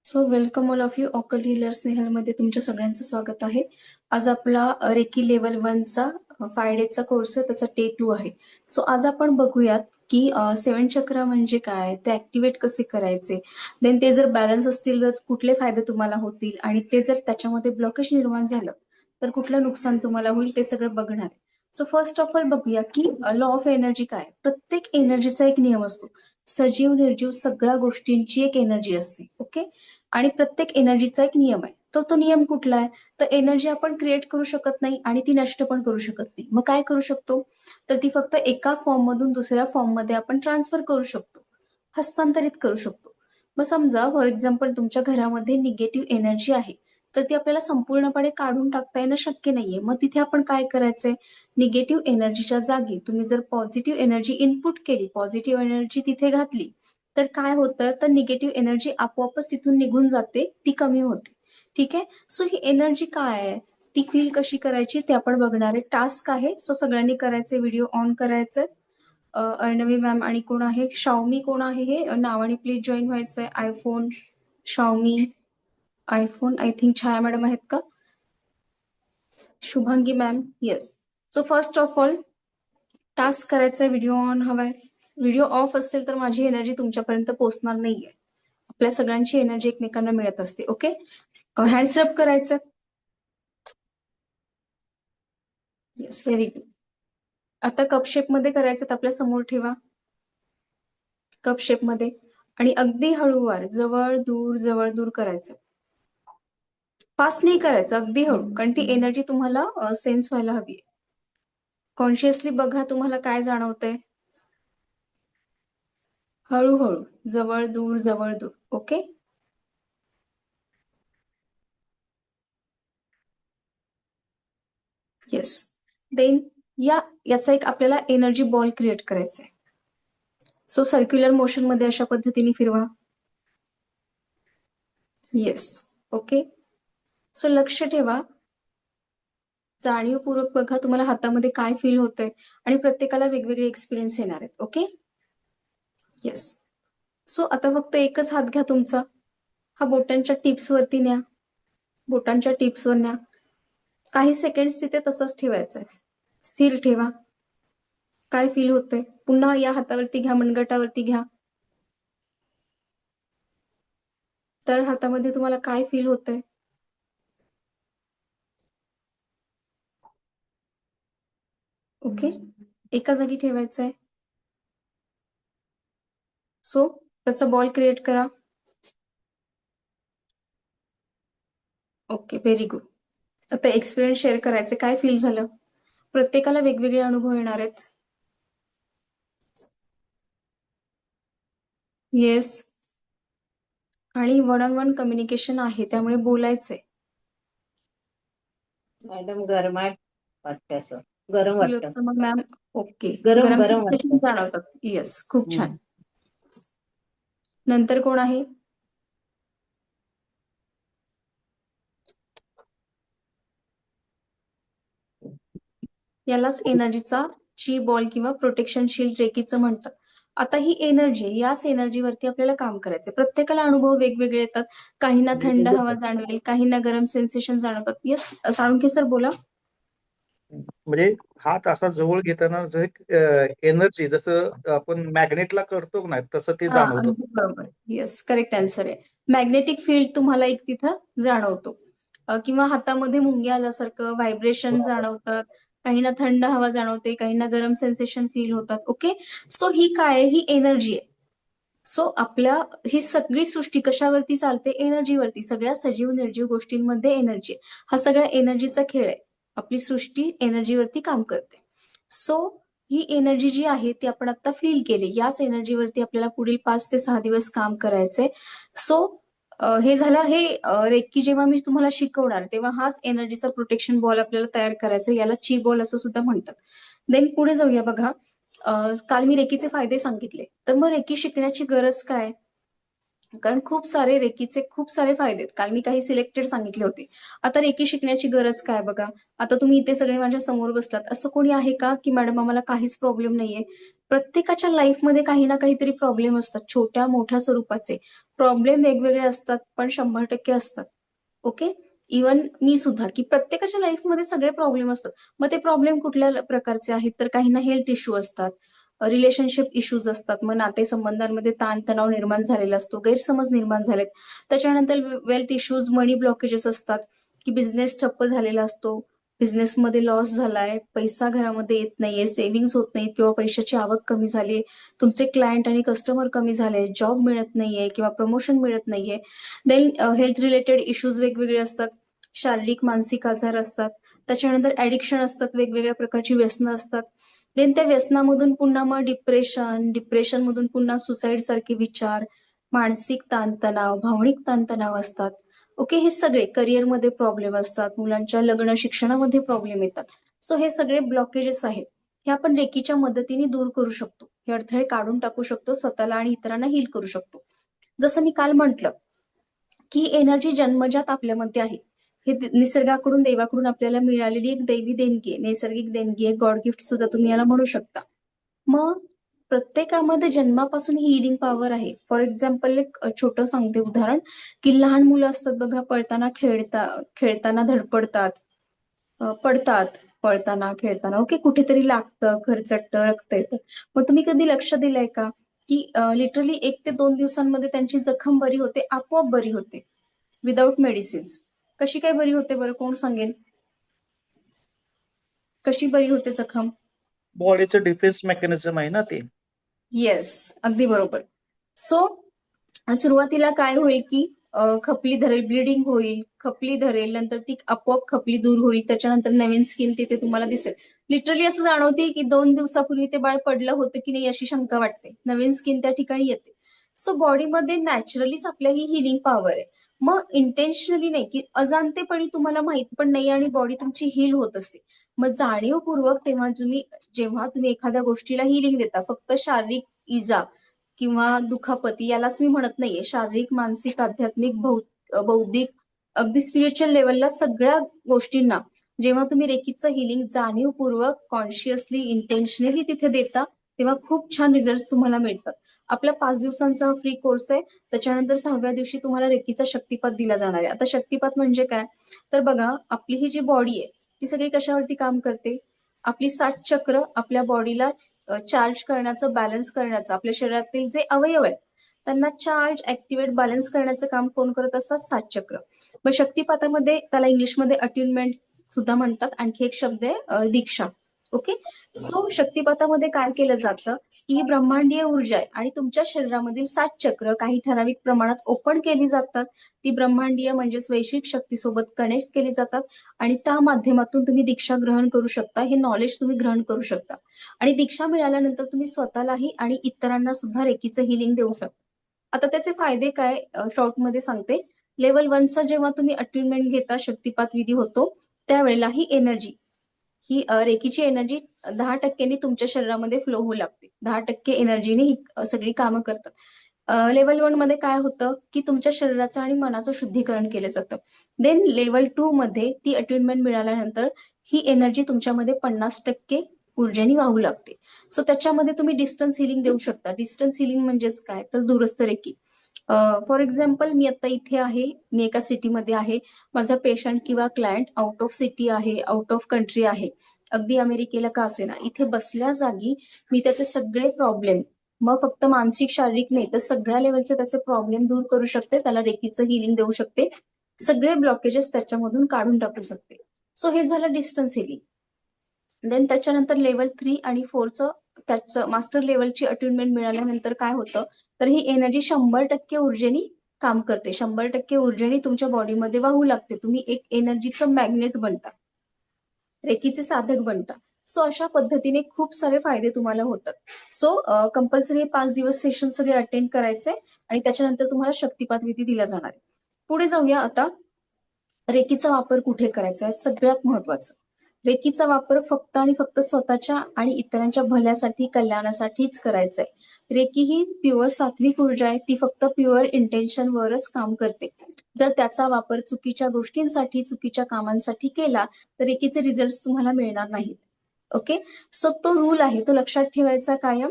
So welcome all of you occult healer स्नेहलमध्ये तुमच्या सगळ्यांचं स्वागत आहे. आज आपला रेकी लेवल 1चा 5 डेजचा कोर्स आहे, त्याचा डे 2 आहे. सो आज आपण बघूयात की 7 चक्र म्हणजे काय, ते ऍक्टिव्हेट कसे करायचे, देन ते जर बॅलन्स असतील तर कुठले फायदे तुम्हाला होतील, आणि ते जर त्याच्यामध्ये ब्लॉकेज निर्माण झालं तर कुठलं नुकसान तुम्हाला होईल, ते सगळं बघणार आहे. सो फर्स्ट ऑफ ऑल बघूया की लॉ ऑफ एनर्जी काय. प्रत्येक एनर्जीचा एक नियम असतो. सजीव निर्जीव सगळ्या गोष्टींची एक एनर्जी असते. ओके. आणि प्रत्येक एनर्जीचा एक नियम आहे. तो नियम कुठला आहे? तर एनर्जी आपण क्रिएट करू शकत नाही आणि ती नष्ट पण करू शकत नाही. मग काय करू शकतो? तर ती फक्त एका फॉर्म मधून दुसऱ्या फॉर्म मध्ये आपण ट्रान्सफर करू शकतो, हस्तांतरित करू शकतो. मग समजा फॉर एक्झाम्पल तुमच्या घरामध्ये निगेटिव्ह एनर्जी आहे, तर ती आपल्याला संपूर्णपणे काढून टाकता येणं शक्य नाहीये. मग तिथे आपण काय करायचंय? निगेटिव्ह एनर्जीच्या जागी तुम्ही जर पॉझिटिव्ह एनर्जी इनपुट केली, पॉझिटिव्ह एनर्जी तिथे घातली, तर काय होतं? तर निगेटिव्ह एनर्जी आपोआपच तिथून निघून जाते, ती कमी होते. ठीक आहे. सो ही एनर्जी काय आहे, ती फील कशी करायची ते आपण बघणार आहे. टास्क आहे, सो सगळ्यांनी करायचे, व्हिडिओ ऑन करायचे. अर्णवी मॅम आणि कोण आहे, शाओमी कोण आहे हे नावाने प्लीज जॉईन व्हायचंय. IPhone, Xiaomi, iPhone, I think Chhaya madam आहेत का, Shubhangi ma'am, yes. So first of all task करायचा, व्हिडिओ ऑन हवाय. व्हिडिओ ऑफ असेल तर माझी एनर्जी तुमच्यापर्यंत पोहोचणार नाहीये. आपल्या सगळ्यांची एनर्जी एकमेकांना मिळत असते. ओके. हँड्स अप करायचं. Yes, very good. आता कप शेप मध्ये करायचं, आपल्या समोर ठेवा कप शेप मध्ये, आणि अगदी हळूवार जवळ दूर करायचं. फास्ट नाही करायचं, अगदी हळू, कारण ती एनर्जी तुम्हाला सेन्स व्हायला हवी. कॉन्शियसली बघा तुम्हाला काय जाणवतंय. हळूहळू, जवळ दूर. ओके. येस. देन याचा एक आपल्याला एनर्जी बॉल क्रिएट करायचा आहे. सो सर्क्युलर मोशन मध्ये अशा पद्धतीने फिरवा. येस. ओके. सो लक्ष ठेवा, जाणीवपूर्वक बघा तुम्हाला हातामध्ये काय फील होतंय, आणि प्रत्येकाला वेगवेगळे एक्सपिरियन्स येणार आहेत. ओके. येस. सो आता फक्त एकच हात घ्या तुमचा, हा बोटांच्या टिप्स वरती न्या, बोटांच्या टिप्सवर न्या. काही सेकंड्स तिथे तसंच ठेवायचं आहे, स्थिर ठेवा. काय फील होतंय? पुन्हा या हातावरती घ्या, मनगटावरती घ्या. तर हातामध्ये तुम्हाला काय फील होतंय? ओके. एका जागी ठेवायचंय. सो त्याचा बॉल क्रिएट करा. Okay, very good. आता एक्सपिरियन्स शेअर करायचे, काय फील झालं? प्रत्येकाला वेगवेगळे अनुभव येणार आहेत. येस. आणि वन ऑन वन कम्युनिकेशन आहे, त्यामुळे बोलायचंय. मॅडम गरमाट वाटतं, असं गरम वाटतं. मग मॅम, ओके, गरम गरम गरम सेन्सेशन वाटतं. जाणवतात. येस, खूप छान. नंतर कोण आहे? यालाच एनर्जीचा ची बॉल किंवा प्रोटेक्शन शील्ड रेकीचं म्हणतात. आता ही एनर्जी, याच एनर्जीवरती आपल्याला काम करायचं. प्रत्येकाला अनुभव वेगवेगळे येतात. काहींना थंड हवा जाणवेल, काहींना गरम सेन्सेशन जाणवतात. येस, साळुंखे सर बोला. म्हणजे हात असा जवळ घेताना एनर्जी जसं आपण मॅग्नेटला करतो ना, तसं ते हा, जाणवतं. अगदी बरोबर. येस, करेक्ट आन्सर आहे. मॅग्नेटिक फील्ड तुम्हाला एक तिथं जाणवतो. किंवा हातामध्ये मुंग्या आल्यासारखं व्हायब्रेशन जाणवतात. काहींना थंड हवा जाणवते, काहींना गरम सेन्सेशन फील होतात. ओके. सो ही काय आहे? ही एनर्जी आहे. सो आपल्या ही सगळी सृष्टी कशावरती चालते? एनर्जीवरती. सगळ्या सजीव निर्जीव गोष्टींमध्ये एनर्जी आहे. हा सगळ्या एनर्जीचा खेळ आहे. आपली सृष्टी एनर्जीवरती काम करते. सो ही एनर्जी जी आहे ती आपण आता फील केली. याच एनर्जीवरती आपल्याला पुढील 5 ते 6 दिवस काम करायचंय. सो हे झालं. हे रेकी जेव्हा मी तुम्हाला शिकवणार तेव्हा हाच एनर्जीचा प्रोटेक्शन बॉल आपल्याला तयार करायचा. याला ची बॉल असं सुद्धा म्हणतात. देन पुढे जाऊया. बघा, काल मी रेकीचे फायदे सांगितले, तर मग रेकी शिकण्याची गरज काय? कारण खूप सारे रेकीचे खूप सारे फायदे आहेत. काल मी काही सिलेक्टेड सांगितले होते. आता रेकी शिकण्याची गरज काय बघा. आता तुम्ही इथे सगळे माझ्या समोर बसलात. असं कोणी आहे का की मॅडम आम्हाला काहीच प्रॉब्लेम नाहीये? प्रत्येकाच्या लाईफमध्ये काही ना काहीतरी प्रॉब्लेम असतात, छोट्या मोठ्या स्वरूपाचे. प्रॉब्लेम वेगवेगळे असतात, पण 100% असतात. ओके. इवन मी सुद्धा, की प्रत्येकाच्या लाईफमध्ये सगळे प्रॉब्लेम असतात. मग ते प्रॉब्लेम कुठल्या प्रकारचे आहेत, तर काहींना हेल्थ इश्यू असतात, रिलेशनशिप इश्यूज असतात, मग नातेसंबंधांमध्ये ताणतणाव निर्माण झालेला असतो, गैरसमज निर्माण झालेत. त्याच्यानंतर वेल्थ इश्यूज, मनी ब्लॉकेजेस असतात, की बिझनेस ठप्प झालेला असतो, बिझनेसमध्ये लॉस झालाय, पैसा घरामध्ये येत नाहीये, सेव्हिंग्स होत नाहीत किंवा पैशाची आवक कमी झाली, तुमचे क्लायंट आणि कस्टमर कमी झाले, जॉब मिळत नाहीये किंवा प्रमोशन मिळत नाहीये. देन हेल्थ रिलेटेड इश्यूज वेगवेगळे असतात, शारीरिक मानसिक आजार असतात, त्याच्यानंतर ऍडिक्शन असतात, वेगवेगळ्या प्रकारची व्यसनं असतात. देन त्या व्यसनामधून पुन्हा मग डिप्रेशनमधून पुन्हा सुसाईड सारखे विचार, मानसिक ताणतणाव, भावनिक ताणतणाव असतात. ओके. हे सगळे करिअरमध्ये प्रॉब्लेम असतात, मुलांच्या लग्न शिक्षणामध्ये प्रॉब्लेम येतात. सो हे सगळे ब्लॉकेजेस आहेत, हे आपण रेकीच्या मदतीने दूर करू शकतो. हे अडथळे काढून टाकू शकतो, स्वतःला आणि इतरांना हील करू शकतो. जसं मी काल म्हटलं की एनर्जी जन्मजात आपल्यामध्ये आहे. हे निसर्गाकडून, देवाकडून आपल्याला मिळालेली एक दैवी देणगी आहे, नैसर्गिक देणगी आहे, गॉड गिफ्ट सुद्धा तुम्ही याला म्हणू शकता. मग प्रत्येकामध्ये जन्मापासून ही हिलिंग पॉवर आहे. फॉर एक्झाम्पल एक छोटं सांगते उदाहरण, की लहान मुलं असतात बघा, खेळताना धडपडतात, पडतात, पळताना खेळताना. ओके. कुठेतरी लागतं, खरचटतं, रक्त येतं. मग तुम्ही कधी लक्ष दिलंय का की लिटरली 1 ते 2 दिवसांमध्ये त्यांची जखम बरी होते, आपोआप बरी होते, विदाऊट मेडिसिन्स. कशी काय बरी होते बरं, कोण सांगेल? कशी बरी होते जखम? बॉडीचं डिफेन्स मेकॅनिझम आहे ना ते. येस, अगदी बरोबर. सो सुरुवातीला काय होईल की खपली धरेल, ब्लिडिंग होईल, खपली धरेल, नंतर ती आपोआप खपली दूर होईल, त्याच्यानंतर नवीन स्किन तिथे तुम्हाला दिसेल. लिटरली असं जाणवते की 2 दिवसापूर्वी ते बाळ पडलं होतं की नाही अशी शंका वाटते, नवीन स्किन त्या ठिकाणी येते. सो बॉडीमध्ये नॅचरलीच आपल्या ही हिलिंग पॉवर आहे. मग इंटेन्शनली नाही, की अजाणतेपणी तुम्हाला माहित पण नाही आणि बॉडी तुमची हील होत असते. मग जाणीवपूर्वक जेव्हा तुम्ही एखाद्या गोष्टीला हिलिंग देता, फक्त शारीरिक इजा किंवा दुखापती यालाच मी म्हणत नाहीये, शारीरिक, मानसिक, आध्यात्मिक, बौद्धिक, अगदी स्पिरिच्युअल लेवलला सगळ्या गोष्टींना जेव्हा तुम्ही रेकीचं हिलिंग जाणीवपूर्वक, कॉन्शियसली, इंटेन्शनली तिथे देता, तेव्हा खूप छान रिझल्ट तुम्हाला मिळतात. आपला 5 दिवसांचा फ्री कोर्स आहे, त्याच्यानंतर 6व्या दिवशी तुम्हाला रेकीचा शक्तिपात दिला जाणार आहे. आता शक्तिपात म्हणजे काय, तर बघा, आपली ही जी बॉडी आहे ती सगळी कशावरती काम करते, आपली 7 चक्र आपल्या बॉडीला चार्ज करण्याचं, बॅलन्स करण्याचं, आपल्या शरीरातील जे अवयव आहेत त्यांना चार्ज, ऍक्टिव्हेट, बॅलन्स करण्याचं काम कोण करत असतात? 7 चक्र. मग शक्तिपातामध्ये त्याला इंग्लिशमध्ये अट्युनमेंट सुद्धा म्हणतात, आणखी एक शब्द आहे दीक्षा. ओके. सो शक्तिपातामध्ये काय केलं जातं की ही ब्रह्मांडीय ऊर्जा आहे आणि तुमच्या शरीरामधील 7 चक्र काही ठराविक प्रमाणात ओपन केली जातात. ती ब्रह्मांडीय म्हणजेच वैश्विक शक्तीसोबत कनेक्ट केली जातात आणि त्या माध्यमातून तुम्ही दीक्षा ग्रहण करू शकता, हे नॉलेज तुम्ही ग्रहण करू शकता. आणि दीक्षा मिळाल्यानंतर तुम्ही स्वतःलाही आणि इतरांना सुद्धा रेकीचं हिलिंग देऊ शकता. आता त्याचे फायदे काय, शॉर्टमध्ये सांगते. लेवल 1चा जेव्हा तुम्ही अट्युनमेंट घेता, शक्तिपात विधी होतो, त्यावेळेला ही एनर्जी, ही रेकीची एनर्जी 10% तुमच्या शरीरामध्ये फ्लो होऊ लागते. 10% एनर्जीने ही सगळी कामं करतात. लेवल 1 मध्ये काय होतं की तुमच्या शरीराचं आणि मनाचं शुद्धीकरण केलं जातं. देन लेवल 2 मध्ये ती अट्युनमेंट मिळाल्यानंतर ही एनर्जी तुमच्यामध्ये 50% ऊर्जेने वाहू लागते. सो त्याच्यामध्ये तुम्ही डिस्टन्स हिलिंग देऊ शकता. डिस्टन्स हिलिंग म्हणजेच काय, तर दूरस्थ रेकी. फॉर एक्झाम्पल, मी आता इथे आहे, मी एका सिटीमध्ये आहे, माझा पेशंट किंवा क्लायंट आउट ऑफ सिटी आहे, आउट ऑफ कंट्री आहे, अगदी अमेरिकेला का असेना, इथे बसल्या जागी मी त्याचे सगळे प्रॉब्लेम, मग फक्त मानसिक शारीरिक नाही तर सगळ्या लेवलचे त्याचे प्रॉब्लेम दूर करू शकते, त्याला रेकीचं हिलिंग देऊ शकते, सगळे ब्लॉकेजेस त्याच्यामधून काढून टाकू शकते. सो हे झालं डिस्टन्स हिलिंग. देन त्याच्यानंतर लेवल 3 आणि 4चं त्याचं मास्टर लेवलची अट्युनमेंट मिळाल्यानंतर काय होतं, तर ही एनर्जी 100% ऊर्जेनी काम करते, 100% ऊर्जेनी तुमच्या बॉडीमध्ये वाहू लागते. तुम्ही एक एनर्जीचं मॅग्नेट बनता, रेकीचे साधक बनता. सो अशा पद्धतीने खूप सारे फायदे तुम्हाला होतात. सो कंपल्सरी 5 दिवस सेशन सगळे अटेंड करायचे आणि त्याच्यानंतर तुम्हाला शक्तिपात विधी दिला जाणार आहे. पुढे जाऊया आता. रेकीचा वापर कुठे करायचा आहे, सगळ्यात महत्वाचं. रेकीचा वापर फक्त आणि फक्त स्वतःच्या आणि इतरांच्या भल्यासाठी, कल्याणासाठीच करायचा आहे. रेकी ही प्युअर सात्विक ऊर्जा आहे, ती फक्त प्युअर इंटेन्शनवरच काम करते. जर त्याचा वापर चुकीच्या गोष्टींसाठी, चुकीच्या कामांसाठी केला तर रेकीचे रिझल्ट तुम्हाला मिळणार नाहीत. ओके, सो तो रूल आहे, तो लक्षात ठेवायचा कायम,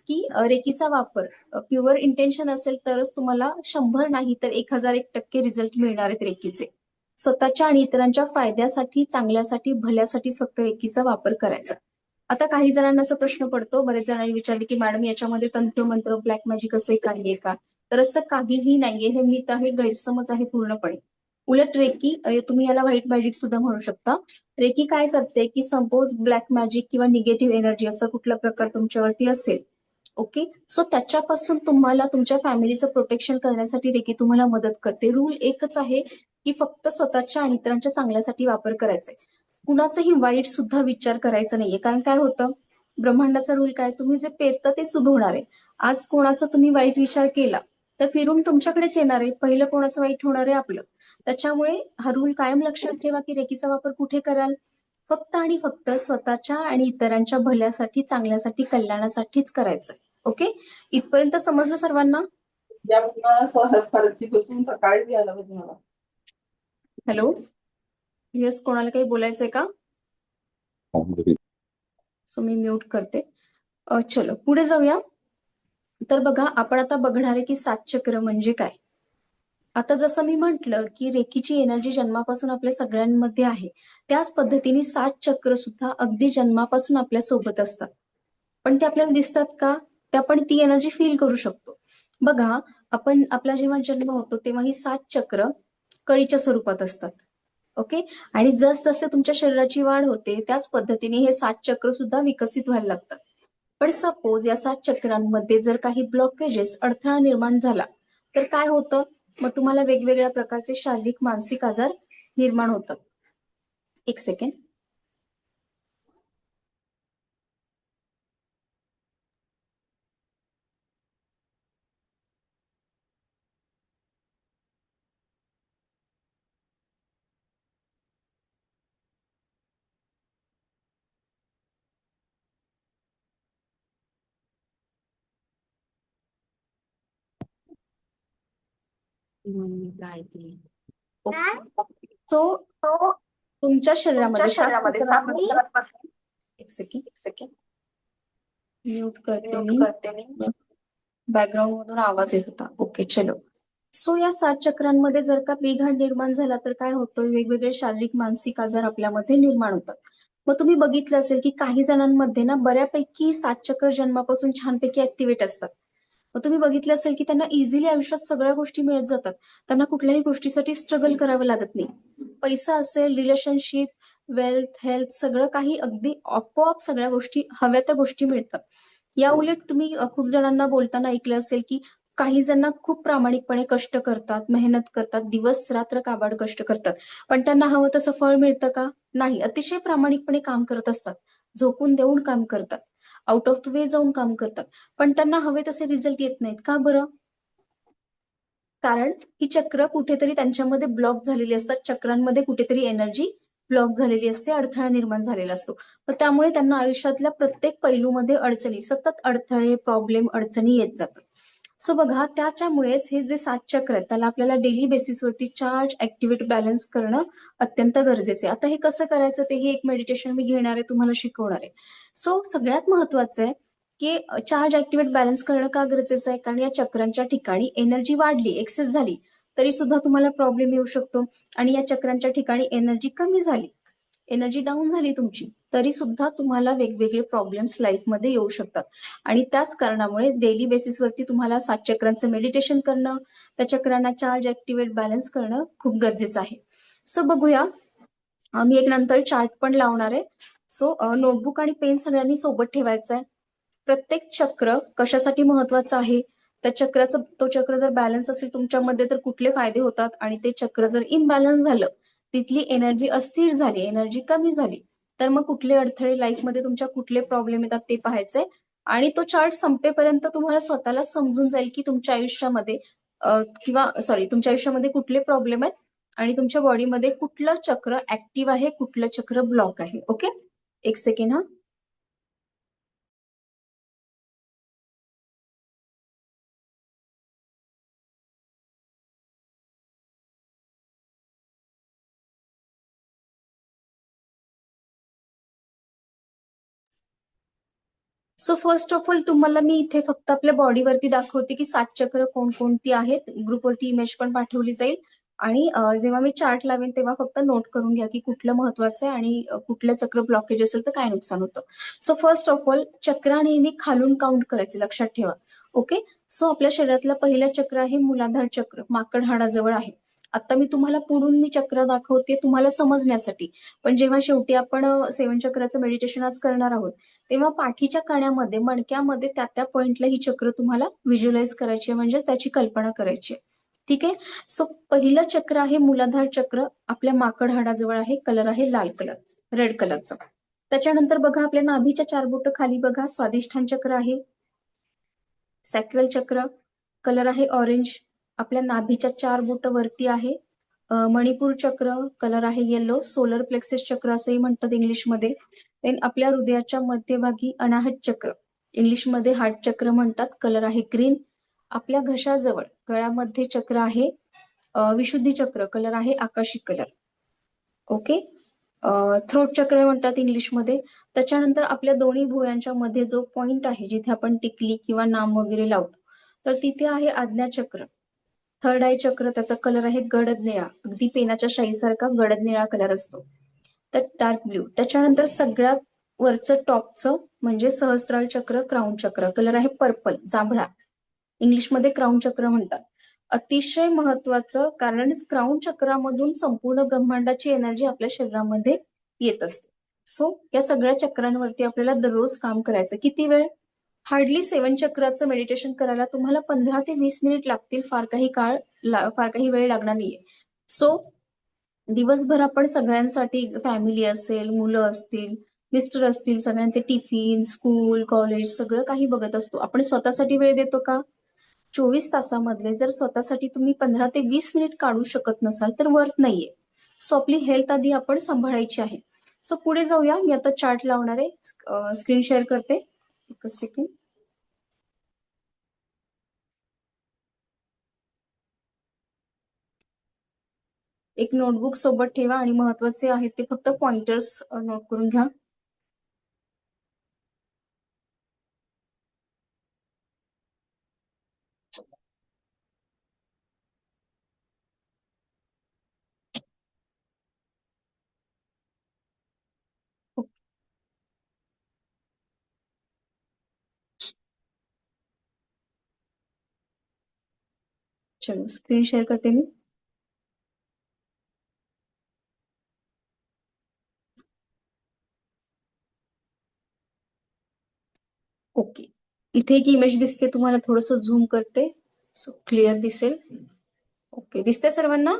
की रेकीचा वापर प्युअर इंटेन्शन असेल तरच तुम्हाला 100 नाही तर 1001% रिझल्ट मिळणार आहेत रेकीचे. स्वतःच्या आणि इतरांच्या फायद्यासाठी, चांगल्यासाठी, भल्यासाठीच फक्त रेकीचा वापर करायचा. आता काही जणांना असा प्रश्न पडतो, बरेच जणांनी विचारले की मॅडम याच्यामध्ये तंत्रमंत्र, ब्लॅक मॅजिक असं काही आहे का? तर असं काहीही नाहीये, हे मिथ आहे, गैरसमज आहे पूर्णपणे. उलट रेकी, तुम्ही याला व्हाईट मॅजिक सुद्धा म्हणू शकता. रेकी काय करते की सपोज ब्लॅक मॅजिक किंवा निगेटिव्ह एनर्जी असा कुठला प्रकार तुमच्यावरती असेल, ओके, सो त्याच्यापासून तुम्हाला तुमच्या फॅमिलीचं प्रोटेक्शन करण्यासाठी रेकी तुम्हाला मदत करते. रूल एकच आहे की फक्त स्वतःच्या आणि इतरांच्या चांगल्यासाठी वापर करायचा आहे. कुणाचाही वाईट सुद्धा विचार करायचा नाहीये, कारण काय होतं, ब्रह्मांडाचा रूल काय, तुम्ही जे पेरता तेच उगवणार आहे. आज कोणाचा तुम्ही वाईट विचार केला तर फिरून तुमच्याकडेच येणार आहे. पहिलं कोणाचं वाईट होणार आहे, आपलं. त्याच्यामुळे हा रूल कायम लक्षात ठेवा की रेकीचा वापर कुठे कराल, फक्त आणि फक्त स्वतःच्या आणि इतरांच्या भल्यासाठी, चांगल्यासाठी, कल्याणासाठीच करायचं. ओके, इथपर्यंत समजलं सर्वांना? फरची बसून सकाळी द्यायला पाहिजे मला. हॅलो, येस, कोणाला काही बोलायचंय का? सो मी म्यूट करते. चलो पुढे जाऊया. तर बघा, आपण आता बघणार आहे की 7 चक्र म्हणजे काय. आता जसं मी म्हटलं की रेकीची एनर्जी जन्मापासून आपल्या सगळ्यांमध्ये आहे, त्याच पद्धतीने 7 चक्र सुद्धा अगदी जन्मापासून आपल्या सोबत असतात. पण ते आपल्याला दिसतात का? ते आपण ती एनर्जी फील करू शकतो. बघा, आपण आपला जेव्हा जन्म होतो तेव्हा ही 7 चक्र कळीच्या स्वरूपात असतात. ओके, आणि जसजसे तुमच्या शरीराची वाढ होते त्याच पद्धतीने हे 7 चक्र सुद्धा विकसित व्हायला लागतात. पण सपोज या 7 चक्रांमध्ये जर काही ब्लॉकेजेस, अडथळा निर्माण झाला तर काय होतं, मग तुम्हाला वेगवेगळ्या प्रकारचे शारीरिक, मानसिक आजार निर्माण होतात. एक सेकंड. सो तुमच्या शरीरामध्ये 7 चक्रांमध्ये, एक सेकंड म्यूट करते मी, बॅकग्राऊंड मधून आवाज येत होता. ओके, चलो. सो या 7 चक्रांमध्ये जर का बिघाड निर्माण झाला तर काय होतं, वेगवेगळे शारीरिक, मानसिक आजार आपल्यामध्ये निर्माण होतात. मग तुम्ही बघितलं असेल की काही जणांमध्ये ना बऱ्यापैकी 7 चक्र जन्मापासून छानपैकी ऍक्टिव्हेट असतात. मग तुम्ही बघितलं असेल की त्यांना इझिली आयुष्यात सगळ्या गोष्टी मिळत जातात. त्यांना कुठल्याही गोष्टीसाठी स्ट्रगल करावं लागत नाही. पैसा असेल, रिलेशनशिप, वेल्थ, हेल्थ, सगळं काही अगदी आपोआप सगळ्या गोष्टी, हव्या त्या गोष्टी मिळतात. या उलट तुम्ही खूप जणांना बोलताना ऐकलं असेल की काही जण खूप प्रामाणिकपणे कष्ट करतात, मेहनत करतात, दिवस रात्र काबाड कष्ट करतात, पण त्यांना हवं तसं फळ मिळतं का? नाही. अतिशय प्रामाणिकपणे काम करत असतात, झोकून देऊन काम करतात, आउट ऑफ द वे जाऊन काम करतात, पण त्यांना हवे तसे रिझल्ट येत नाहीत. का बरं? कारण ही चक्र कुठेतरी त्यांच्यामध्ये ब्लॉक झालेली असतात, चक्रांमध्ये कुठेतरी एनर्जी ब्लॉक झालेली असते, अडथळा निर्माण झालेला असतो. त्यामुळे त्यांना आयुष्यातल्या प्रत्येक पैलूमध्ये अडचणी, सतत अडथळे, प्रॉब्लेम, अडचणी येत जातात. सो बघा, त्याच्यामुळेच हे जे 7 चक्र आहेत त्याला आपल्याला डेली बेसिसवरती चार्ज, ऍक्टिव्हेट, बॅलन्स करणं अत्यंत गरजेचं आहे. आता हे कसं करायचं तेही एक मेडिटेशन मी घेणार आहे, तुम्हाला शिकवणार आहे. सो सगळ्यात महत्वाचं आहे की चार्ज, ऍक्टिव्हेट, बॅलन्स करणं का गरजेचं आहे, कारण या चक्रांच्या ठिकाणी एनर्जी वाढली, एक्सेस झाली तरी सुद्धा तुम्हाला प्रॉब्लेम येऊ शकतो. आणि या चक्रांच्या ठिकाणी एनर्जी कमी झाली, एनर्जी डाऊन झाली तुमची, तरी सुद्धा तुम्हाला वेगवेगळे प्रॉब्लेम्स लाईफमध्ये येऊ शकतात. आणि त्याच कारणामुळे डेली बेसिसवरती तुम्हाला 7 चक्रांचं मेडिटेशन करणं, त्या चक्रांना चार्ज, ऍक्टिव्हेट, बॅलन्स करणं खूप गरजेचं आहे. सो बघूया, मी एक नंतर चार्ट पण लावणार आहे. सो नोटबुक आणि पेन सगळ्यांनी सोबत ठेवायचं आहे. प्रत्येक चक्र कशासाठी महत्वाचं आहे, त्या चक्राचं, तो चक्र जर बॅलन्स असेल तुमच्यामध्ये तर कुठले फायदे होतात, आणि ते चक्र जर इम्बॅलन्स झालं, तिथली एनर्जी अस्थिर झाली, एनर्जी कमी झाली, तर मग कुठले अडथळे लाईफमध्ये तुमच्या, कुठले प्रॉब्लेम येतात ते पाहायचंय. आणि तो चार्ट संपेपर्यंत तुम्हाला स्वतःला समजून जाईल की तुमच्या आयुष्यामध्ये तुमच्या आयुष्यामध्ये कुठले प्रॉब्लेम आहेत आणि तुमच्या बॉडीमध्ये कुठलं चक्र ऍक्टिव्ह आहे, कुठलं चक्र ब्लॉक आहे. ओके, एक सेकंड हा. सो फर्स्ट ऑफ ऑल तुम्हाला मी इथे फक्त आपल्या बॉडीवरती दाखवते की 7 चक्र कोणकोणती आहेत. ग्रुपवरती इमेज पण पाठवली जाईल आणि जेव्हा मी चार्ट लावेन तेव्हा फक्त नोट करून घ्या की कुठलं महत्वाचं आहे आणि कुठलं चक्र ब्लॉकेज असेल तर काय नुकसान होतं. सो फर्स्ट ऑफ ऑल चक्र नेहमी खालून काउंट करायचे, लक्षात ठेवा. ओके. सो आपल्या शरीरातलं पहिलं चक्र आहे मूलाधार चक्र, माकड हाडाजवळ आहे. आता मी तुम्हाला पुढून मी चक्र दाखवते तुम्हाला समजण्यासाठी, पण जेव्हा शेवटी आपण 7 चक्राचं मेडिटेशन आज करणार आहोत तेव्हा पाठीच्या कण्यामध्ये मणक्यामध्ये त्या पॉइंटला ही चक्र तुम्हाला व्हिज्युअलाइज करायची आहे, म्हणजे त्याची कल्पना करायची आहे. ठीक आहे. सो पहिलं चक्र आहे मूलाधार चक्र, आपल्या माकड हाडाजवळ आहे, कलर आहे लाल कलर, रेड कलरचा. त्याच्यानंतर बघा आपल्या नाभीच्या 4 बोट खाली बघा स्वादिष्ठान चक्र आहे. सॅक्रल चक्र, कलर आहे ऑरेंज, आपल्या नाभीच्या 4 बोट वरती आहे. मणिपूर चक्र, कलर आहे येलो, सोलर प्लेक्सिस चक्र असंही म्हणतात इंग्लिशमध्ये. देन आपल्या हृदयाच्या मध्यभागी अनाहत चक्र, इंग्लिशमध्ये हार्ट चक्र म्हणतात, कलर आहे ग्रीन. आपल्या घशाजवळ गळ्यामध्ये चक्र आहे विशुद्धी चक्र, कलर आहे आकाशी कलर. ओके. थ्रोट चक्र म्हणतात इंग्लिशमध्ये. त्याच्यानंतर आपल्या दोन्ही भुवयांच्या मध्ये जो पॉइंट आहे जिथे आपण टिकली किंवा नाम वगैरे लावतो तर तिथे आहे आज्ञा चक्र. थर्ड आय चक्र, त्याचा कलर आहे गडद निळा, अगदी पेनाच्या शाईसारखा गडद निळा कलर असतो, तर डार्क ब्ल्यू. त्याच्यानंतर सगळ्यात वरचं टॉपचं म्हणजे सहस्त्रार चक्र, क्राऊन चक्र, कलर आहे पर्पल, जांभळा, इंग्लिशमध्ये क्राऊन चक्र म्हणतात. अतिशय महत्वाचं, कारण क्राऊन चक्रामधून संपूर्ण ब्रह्मांडाची एनर्जी आपल्या शरीरामध्ये येत असते. सो या सगळ्या चक्रांवरती आपल्याला दररोज काम करायचं. किती वेळ? हार्डली 7 चक्राचं मेडिटेशन करायला तुम्हाला 15 ते 20 मिनिट लागतील, फार काही वेळ लागणार नाहीये. सो दिवसभर आपण सगळ्यांसाठी, फॅमिली असेल, मुलं असतील, मिस्टर असतील, सगळ्यांचे टिफिन, स्कूल, कॉलेज सगळं काही बघत असतो. आपण स्वतःसाठी वेळ देतो का? 24 तासामधले जर स्वतःसाठी तुम्ही 15 ते 20 मिनिट काढू शकत नसाल तर वर्थ नाहीये. सो आपली हेल्थ आधी आपण सांभाळायची आहे. सो पुढे जाऊया. मी आता चार्ट लावणार आहे, स्क्रीन शेअर करते, एकच सेकंड. एक नोटबुक सोबत ठेवा आणि महत्वाचे आहेत ते फक्त पॉइंटर्स नोट करून घ्या. चलो स्क्रीन शेअर करते मी. ओके. इथे एक इमेज दिसते तुम्हाला, थोडस झूम करते सो क्लिअर दिसेल. ओके, दिसते सर्वांना?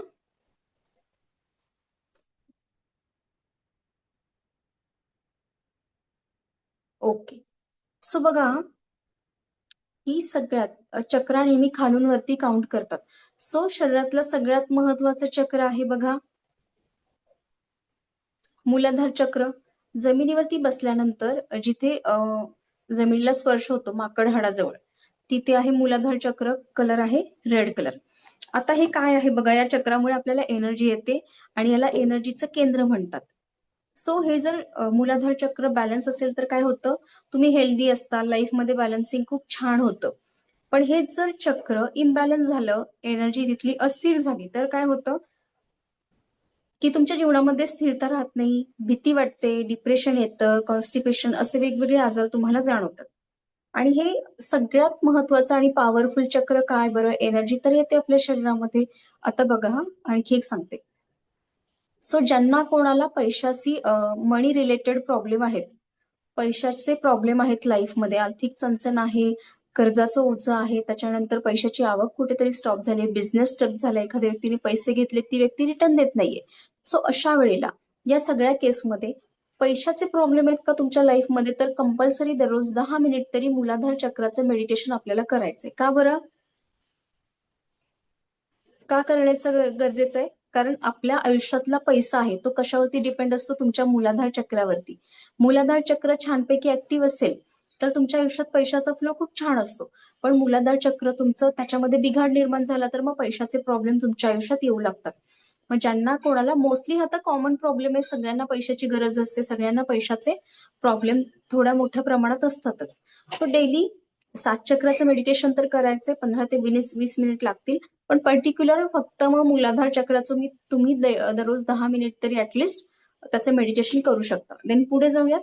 ओके. सो बघा, ही सगळ्यात चक्र नेहमी खालून वरती काउंट करतात. सो शरीरातलं सगळ्यात महत्वाचं चक्र आहे बघा मूलाधार चक्र. जमिनीवरती बसल्यानंतर जिथे जमिनीला स्पर्श होतो माकड हाडाजवळ, तिथे आहे मूलाधार चक्र, कलर आहे रेड कलर. आता हे काय आहे बघा, या चक्रामुळे आपल्याला एनर्जी येते आणि याला एनर्जीचं केंद्र म्हणतात. सो हे जर मूलाधार चक्र बॅलन्स असेल तर काय होतं, तुम्ही हेल्दी असता, लाईफमध्ये बॅलन्सिंग खूप छान होतं. पण हे जर चक्र इम्बॅलन्स झालं, एनर्जी तिथली अस्थिर झाली तर काय होतं की तुमच्या जीवनामध्ये स्थिरता राहत नाही, भीती वाटते, डिप्रेशन येतं, कॉन्स्टिपेशन, असे वेगवेगळे आजार तुम्हाला जाणवतात. आणि हे सगळ्यात महत्वाचं आणि पॉवरफुल चक्र काय बरं, एनर्जी तर येते आपल्या शरीरामध्ये. आता बघा आणखी एक सांगते. सो ज्यांना कोणाला पैशाची मनी रिलेटेड प्रॉब्लेम आहेत, पैशाचे प्रॉब्लेम आहेत लाईफमध्ये, आर्थिक चणचण आहे, कर्जाचं ओझं आहे, त्याच्यानंतर पैशाची आवक कुठेतरी स्टॉप झाली, बिझनेस स्टक झाला, एखाद्या व्यक्तीने पैसे घेतले, ती व्यक्ती रिटर्न देत नाहीये. सो अशा वेळेला या सगळ्या केसमध्ये पैशाचे प्रॉब्लेम आहेत का तुमच्या लाईफमध्ये, तर कंपल्सरी दररोज 10 मिनिट तरी मूलाधार चक्राचं मेडिटेशन आपल्याला करायचंय. का बरं? का करण्याचं गरजेचं आहे? कारण आपल्या आयुष्यातला पैसा आहे तो कशावरती डिपेंड असतो, तुमच्या मूलाधार चक्रावरती. मूलाधार चक्र छानपैकी ऍक्टिव्ह असेल तर तुमच्या आयुष्यात पैशाचा फ्लो खूप छान असतो. पण मूलाधार चक्र तुमचं त्याच्यामध्ये बिघाड निर्माण झाला तर मग पैशाचे प्रॉब्लेम तुमच्या आयुष्यात येऊ लागतात. मग ज्यांना कोणाला मोस्टली आता कॉमन प्रॉब्लेम आहे, सगळ्यांना पैशाची गरज असते, सगळ्यांना पैशाचे प्रॉब्लेम थोड्या मोठ्या प्रमाणात असतातच. तो डेली 7 चक्राचं मेडिटेशन तर करायचंय, 15 ते 20 मिनिट लागतील. पण पर्टिक्युलर फक्त मग मूलाधार चक्राचं तुम्ही दररोज 10 मिनिट तरी ऍटलिस्ट त्याचं मेडिटेशन करू शकता. देन पुढे जाऊयात.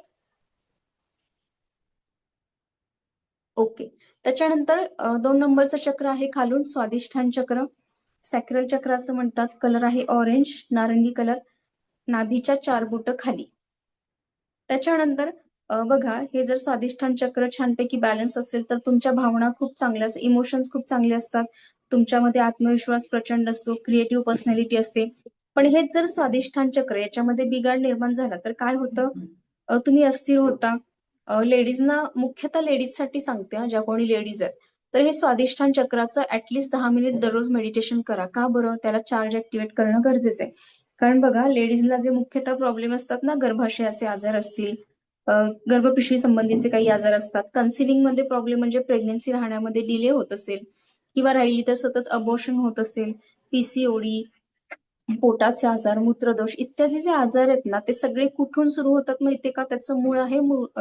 ओके. त्याच्यानंतर 2 नंबरचं चक्र आहे खालून स्वादिष्ठान चक्र, सॅक्रल चक्र असं म्हणतात. कलर आहे ऑरेंज, नारंगी कलर, नाभीच्या 4 बोटं खाली. त्याच्यानंतर बघा, हे जर स्वादिष्ठान चक्र छानपैकी बॅलन्स असेल तर तुमच्या भावना खूप चांगल्या असतात, इमोशन्स खूप चांगले असतात, तुमच्यामध्ये आत्मविश्वास प्रचंड असतो, क्रिएटिव्ह पर्सनॅलिटी असते. पण हेच जर स्वादिष्ठान चक्र याच्यामध्ये बिघाड निर्माण झाला तर काय होतं, तुम्ही अस्थिर होता. लेडीजना, मुख्यतः लेडीजसाठी सांगते, ज्या कोणी लेडीज आहेत, तर हे स्वादिष्ठान चक्राचं ऍटलिस्ट 10 मिनिट दररोज मेडिटेशन करा. का बरं? त्याला चार्ज ऍक्टिव्हेट करणं गरजेचं आहे. कारण बघा, लेडीजला जे मुख्यतः प्रॉब्लेम असतात ना, गर्भाशयाचे आजार असतील, गर्भपिशवी संबंधीचे काही आजार असतात, कन्सिव्हिंग मध्ये प्रॉब्लेम म्हणजे प्रेग्नन्सी राहण्यामध्ये डिले होत असेल किंवा राहिली तर सतत अबॉर्शन होत असेल, पीसीओडी, पोटाचे आजार, मूत्रदोष इत्यादी जे आजार आहेत ना, ते सगळे कुठून सुरू होतात माहितीये का? त्याचं मूळ आहे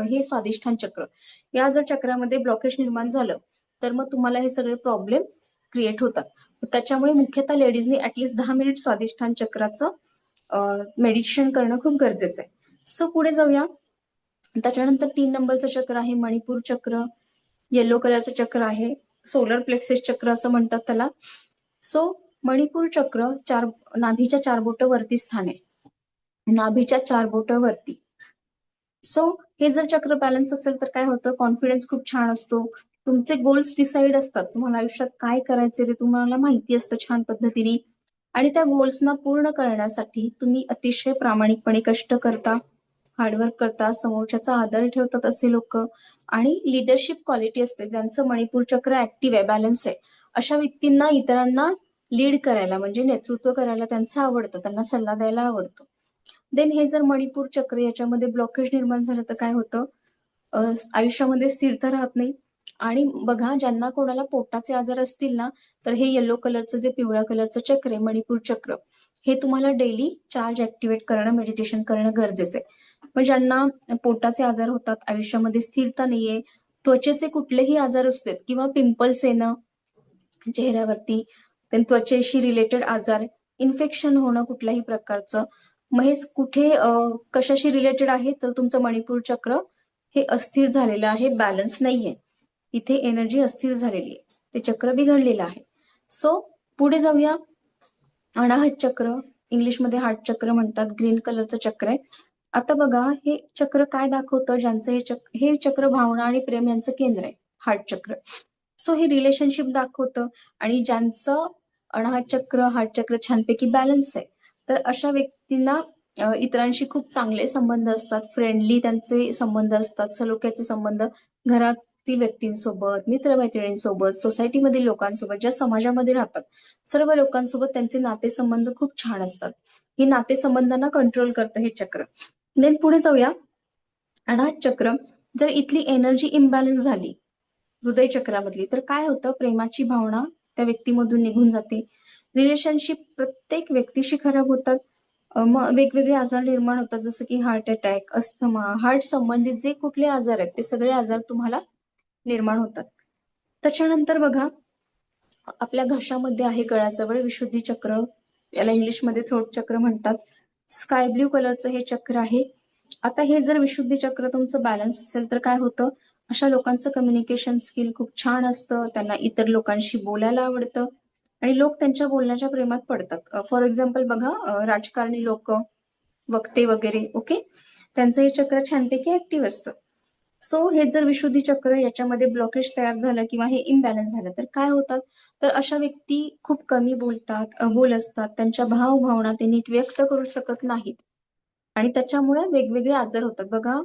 हे स्वादिष्ठान चक्र. या जर चक्रामध्ये ब्लॉकेज निर्माण झालं तर मग तुम्हाला हे सगळे प्रॉब्लेम क्रिएट होतात. त्याच्यामुळे मुख्यतः लेडीजनी ऍटलिस्ट 10 मिनिट स्वादिष्ठान चक्राचं मेडिटेशन करणं खूप गरजेचं आहे. सो पुढे जाऊया. त्याच्यानंतर 3 नंबरचं चक्र आहे मणिपूर चक्र, येलो कलरचं चक्र आहे, सोलर प्लेक्सिस चक्र असं म्हणतात त्याला. सो मणिपूर चक्र नाभीच्या 4 बोटं वरती स्थान आहे, नाभीच्या 4 बोटं वरती. सो हे जर चक्र बॅलन्स असेल तर काय होतं, कॉन्फिडन्स खूप छान असतो, तुमचे गोल्स डिसाईड असतात, तुम्हाला आयुष्यात काय करायचे ते तुम्हाला माहिती असतं छान पद्धतीने, आणि त्या गोल्सना पूर्ण करण्यासाठी तुम्ही अतिशय प्रामाणिकपणे कष्ट करता, हार्डवर्क करता, समोरच्याचा आदर ठेवतात असे लोक, आणि लिडरशिप क्वालिटी असते. ज्यांचं मणिपूर चक्र ऍक्टिव्ह आहे, बॅलन्स आहे, अशा व्यक्तींना इतरांना लीड करायला म्हणजे नेतृत्व करायला त्यांचं आवडतं, त्यांना सल्ला द्यायला आवडतो. देन हे जर मणिपूर चक्र याच्यामध्ये ब्लॉकेज निर्माण झालं तर काय होतं, आयुष्यामध्ये स्थिरता राहत नाही. आणि बघा, ज्यांना कोणाला पोटाचे आजार असतील ना, तर हे येलो कलरचं जे पिवळ्या कलरचं चक्र आहे मणिपूर चक्र, हे तुम्हाला डेली चार्ज ऍक्टिव्हेट करणं, मेडिटेशन करणं गरजेचं आहे. पण ज्यांना पोटाचे आजार होतात, आयुष्यामध्ये स्थिरता नाहीये, त्वचेचे कुठलेही आजार असतात किंवा पिंपल्स येणं चेहऱ्यावरती, त्वचेशी रिलेटेड आजार, इन्फेक्शन होणं कुठल्याही प्रकारचं, मग हे कुठे कशाशी रिलेटेड आहे, तर तुमचं मणिपूर चक्र हे अस्थिर झालेलं आहे, बॅलन्स नाहीये, इथे एनर्जी अस्थिर झालेली आहे, ते चक्र बिघडलेलं आहे. सो पुढे जाऊया. अनाहत चक्र, इंग्लिशमध्ये हार्ट चक्र म्हणतात, ग्रीन कलरचं चक्र आहे. आता बघा, हे चक्र काय दाखवतं, ज्यांचं हे चक्र भावना आणि प्रेम यांचं केंद्र आहे, हार्ट चक्र. सो हे रिलेशनशिप दाखवतं, आणि ज्यांचं अनाहत चक्र, हार्ट चक्र छानपैकी बॅलन्स आहे, तर अशा व्यक्तींना इतरांशी खूप चांगले संबंध असतात, फ्रेंडली त्यांचे संबंध असतात, सलोख्याचे संबंध, घरातील व्यक्तींसोबत, मित्रमैत्रिणींसोबत, सोसायटीमधील लोकांसोबत, ज्या समाजामध्ये राहतात, सर्व लोकांसोबत त्यांचे नातेसंबंध खूप छान असतात. हे नातेसंबंधांना कंट्रोल करतं हे चक्र. देन पुढे जाऊया. अनाहत चक्र जर इथली एनर्जी इम्बॅलन्स झाली हृदय चक्रामधली, तर काय होतं, प्रेमाची भावना त्या व्यक्तीमधून निघून जाते, रिलेशनशिप प्रत्येक व्यक्तीशी खराब होतात, मग वेगवेगळे आजार निर्माण होतात, जसं की हार्ट अटॅक, अस्थमा, हार्ट संबंधित जे कुठले आजार आहेत ते सगळे आजार तुम्हाला निर्माण होतात. त्याच्यानंतर बघा, आपल्या घशामध्ये आहे गळ्याजवळ विशुद्धी चक्र, याला इंग्लिशमध्ये थ्रोट चक्र म्हणतात, स्काय ब्ल्यू कलरचं हे चक्र आहे. आता हे जर विशुद्धी चक्र तुमचं बॅलन्स असेल तर काय होतं, अशा लोकांचं कम्युनिकेशन स्किल खूप छान असतं, त्यांना इतर लोकांशी बोलायला आवडतं, आणि लोक त्यांच्या बोलण्याच्या प्रेमात पडतात. फॉर एक्झाम्पल बघा, राजकारणी लोक, वक्ते वगैरे, ओके, त्यांचं हे चक्र छानपैकी ऍक्टिव्ह असतं. सो हे जर विशुद्धी चक्र याच्यामध्ये ब्लॉकेज तयार झालं किंवा हे इम्बॅलन्स झालं तर काय होतात, तर अशा व्यक्ती खूप कमी बोलतात, अबोल असतात, त्यांच्या भावभावना ते नीट व्यक्त करू शकत नाहीत, आणि त्याच्यामुळे वेगवेगळे आजार होतात. बघा,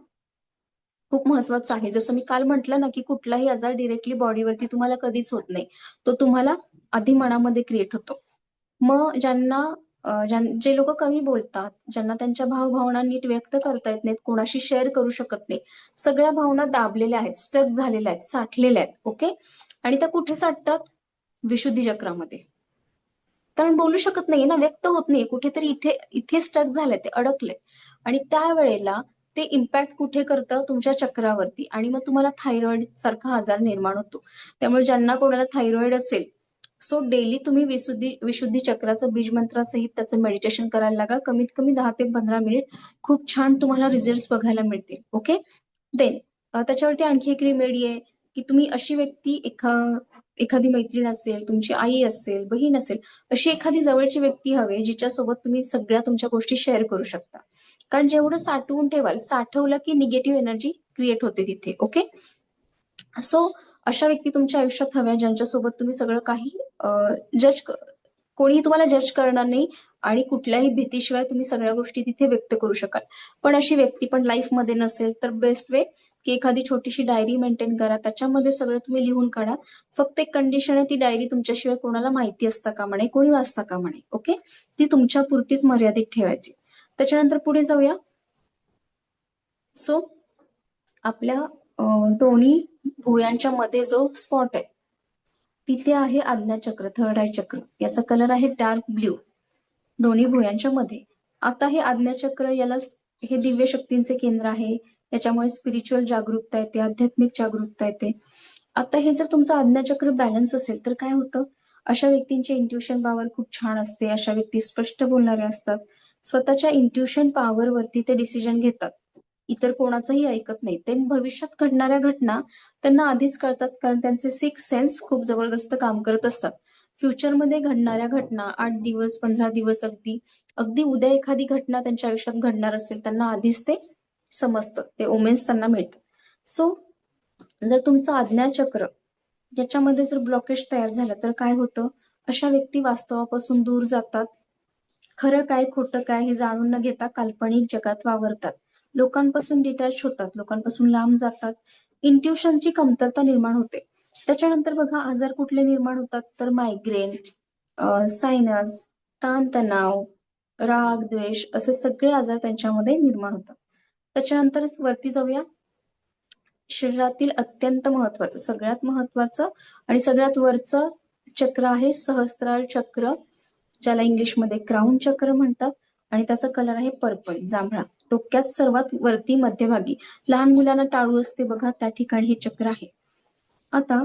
खूप महत्वाचं आहे, जसं मी काल म्हटलं ना, की कुठलाही आजार डिरेक्टली बॉडीवरती तुम्हाला कधीच होत नाही, तो तुम्हाला आधी मनामध्ये क्रिएट होतो. मग जे लोक कमी बोलतात, ज्यांना त्यांच्या भावभावना नीट व्यक्त करता येत नाहीत, कोणाशी शेअर करू शकत नाही, सगळ्या भावना दाबलेल्या आहेत, स्टक झालेल्या आहेत, साठलेल्या आहेत, ओके, आणि त्या कुठे साठतात, विशुद्धी चक्रामध्ये. कारण बोलू शकत नाहीये ना, व्यक्त होत नाहीये, कुठेतरी इथे इथे स्टक झालंय, ते अडकलंय. आणि त्यावेळेला ते इम्पॅक्ट कुठे करतं? तुमच्या चक्रावरती, आणि मग तुम्हाला थायरॉइड सारखा आजार निर्माण होतो. त्यामुळे ज्यांना कोणाला थायरॉइड असेल, सो डेली तुम्ही विशुद्धी विशुद्धी चक्राचं बीज मंत्रासहित त्याचं मेडिटेशन करायला लागा. कमीत कमी 10 ते 15 मिनिट. खूप छान तुम्हाला रिझल्ट बघायला मिळतील. ओके. देन त्याच्यावरती आणखी एक रेमेडी आहे, की तुम्ही अशी व्यक्ती एखादी मैत्रीण असेल, तुमची आई असेल, बहीण असेल, अशी एखादी जवळची व्यक्ती हवी जिच्यासोबत तुम्ही सगळ्या तुमच्या गोष्टी शेअर करू शकता. कारण जेवढं साठवून ठेवाल, साठवलं की निगेटिव्ह एनर्जी क्रिएट होते तिथे. ओके. सो अशा व्यक्ती तुमच्या आयुष्यात हव्या, ज्यांच्यासोबत तुम्ही सगळं काही जज कोणीही तुम्हाला जज करणार नाही आणि कुठल्याही भीतीशिवाय तुम्ही सगळ्या गोष्टी तिथे व्यक्त करू शकाल. पण अशी व्यक्ती पण लाईफमध्ये नसेल तर बेस्ट वे की एखादी छोटीशी डायरी मेंटेन करा, त्याच्यामध्ये सगळं तुम्ही लिहून काढा. फक्त एक कंडिशन आहे, ती डायरी तुमच्याशिवाय कोणाला माहिती असता कामा नये, कोणी वाचता कामा नये. ओके. ती तुमच्या पुरतीच मर्यादित ठेवायची. त्याच्यानंतर पुढे जाऊया. सो आपल्या दोन्ही भुयांच्या मध्ये जो स्पॉट आहे तिथे आहे आज्ञाचक्र, थर्ड आय चक्र. याचा कलर आहे डार्क ब्ल्यू, दोन्ही भुयांच्या मध्ये. आता हे आज्ञाचक्र, याला हे दिव्य शक्तींचे केंद्र आहे. याच्यामुळे स्पिरिच्युअल जागरूकता येते, आध्यात्मिक जागरूकता येते. आता हे जर तुमचं आज्ञाचक्र बॅलन्स असेल तर काय होतं? अशा व्यक्तींची इंट्युशन पॉवर खूप छान असते. अशा व्यक्ती स्पष्ट बोलणारे असतात. स्वतःच्या इंट्युशन पॉवरवरती ते डिसिजन घेतात, इतर कोणाचंही ऐकत नाही. ते भविष्यात घडणाऱ्या घटना त्यांना आधीच कळतात, कारण त्यांचे सिक्स सेन्स खूप जबरदस्त काम करत असतात. फ्युचरमध्ये घडणाऱ्या घटना 8 दिवस, 15 दिवस, अगदी अगदी उद्या एखादी घटना त्यांच्या आयुष्यात घडणार असेल, त्यांना आधीच ते समजतं, ते ओमेन्स त्यांना मिळतात. सो जर तुमचं आज्ञाचक्र याच्यामध्ये जर ब्लॉकेज तयार झालं तर काय होतं? अशा व्यक्ती वास्तवापासून दूर जातात. खरं काय खोटं काय हे जाणून न घेता काल्पनिक जगात वावरतात. लोकांपासून डिटॅच होतात, लोकांपासून लांब जातात. इंट्युशनची कमतरता निर्माण होते. त्याच्यानंतर बघा आजार कुठले निर्माण होतात, तर मायग्रेन, सायनस, ताणतणाव, राग, द्वेष असे सगळे आजार त्यांच्यामध्ये निर्माण होतात. त्याच्यानंतर वरती जाऊया. शरीरातील अत्यंत महत्वाचं, सगळ्यात महत्वाचं आणि सगळ्यात वरचं चक्र आहे सहस्त्रार चक्र, ज्याला इंग्लिशमध्ये क्राऊन चक्र म्हणतात. आणि त्याचा कलर आहे पर्पल, जांभळा. डोक्यात सर्वात वरती मध्यभागी, लहान मुलांना टाळू असते बघा, त्या ठिकाणी हे चक्र आहे. आता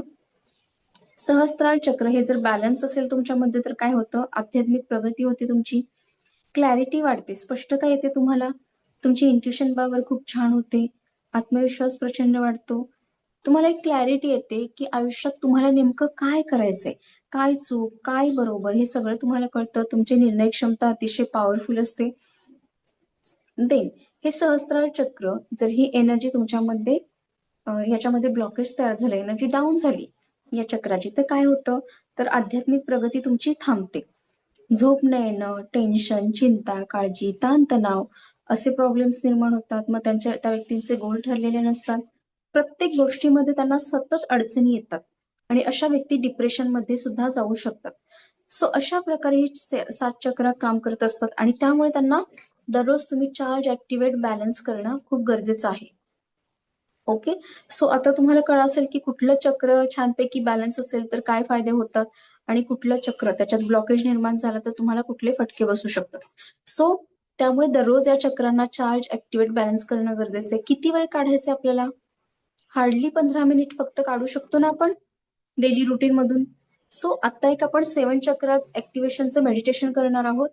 सहस्त्रार चक्र हे जर बॅलन्स असेल तुमच्यामध्ये तर काय होतं? आध्यात्मिक प्रगती होते तुमची, क्लॅरिटी वाढते, स्पष्टता येते तुम्हाला, तुमची इंट्युशन पॉवर खूप छान होते, आत्मविश्वास प्रचंड वाढतो. तुम्हाला एक क्लॅरिटी येते की आयुष्यात तुम्हाला नेमकं काय करायचंय, काय चूक, काय बरोबर, हे सगळं तुम्हाला कळतं. तुमची निर्णय क्षमता अतिशय पॉवरफुल असते. देन हे सहस्त्रार चक्र, जर ही एनर्जी तुमच्यामध्ये याच्यामध्ये ब्लॉकेज तयार झालं, एनर्जी डाऊन झाली या चक्राची, तर काय होतं? तर आध्यात्मिक प्रगती तुमची थांबते. झोप न येणं, टेन्शन, चिंता, काळजी, ताणतणाव असे प्रॉब्लेम्स निर्माण होतात. मग त्या व्यक्तींचे गोल ठरलेले नसतात. प्रत्येक गोष्टीमध्ये त्यांना सतत अडचणी येतात आणि अशा व्यक्ती डिप्रेशनमध्ये सुद्धा जाऊ शकतात. सो अशा प्रकारे हे 7 चक्र काम करत असतात आणि त्यामुळे त्यांना दररोज तुम्ही चार्ज, ऍक्टिव्हेट, बॅलन्स करणं खूप गरजेचं आहे. ओके. सो आता तुम्हाला कळलं असेल की कुठलं चक्र छानपैकी बॅलन्स असेल तर काय फायदे होतात आणि कुठलं चक्र त्याच्यात ब्लॉकेज निर्माण झालं तर तुम्हाला कुठले फटके बसू शकतात. सो त्यामुळे दररोज या चक्रांना चार्ज, ऍक्टिव्हेट, बॅलन्स करणं गरजेचं आहे. किती वेळ काढायचे आपल्याला? हार्डली 15 मिनिट फक्त काढू शकतो ना आपण डेली रुटीन मधून. सो आता एक आपण 7 चक्रास ऍक्टिव्हेशनचं मेडिटेशन करणार आहोत.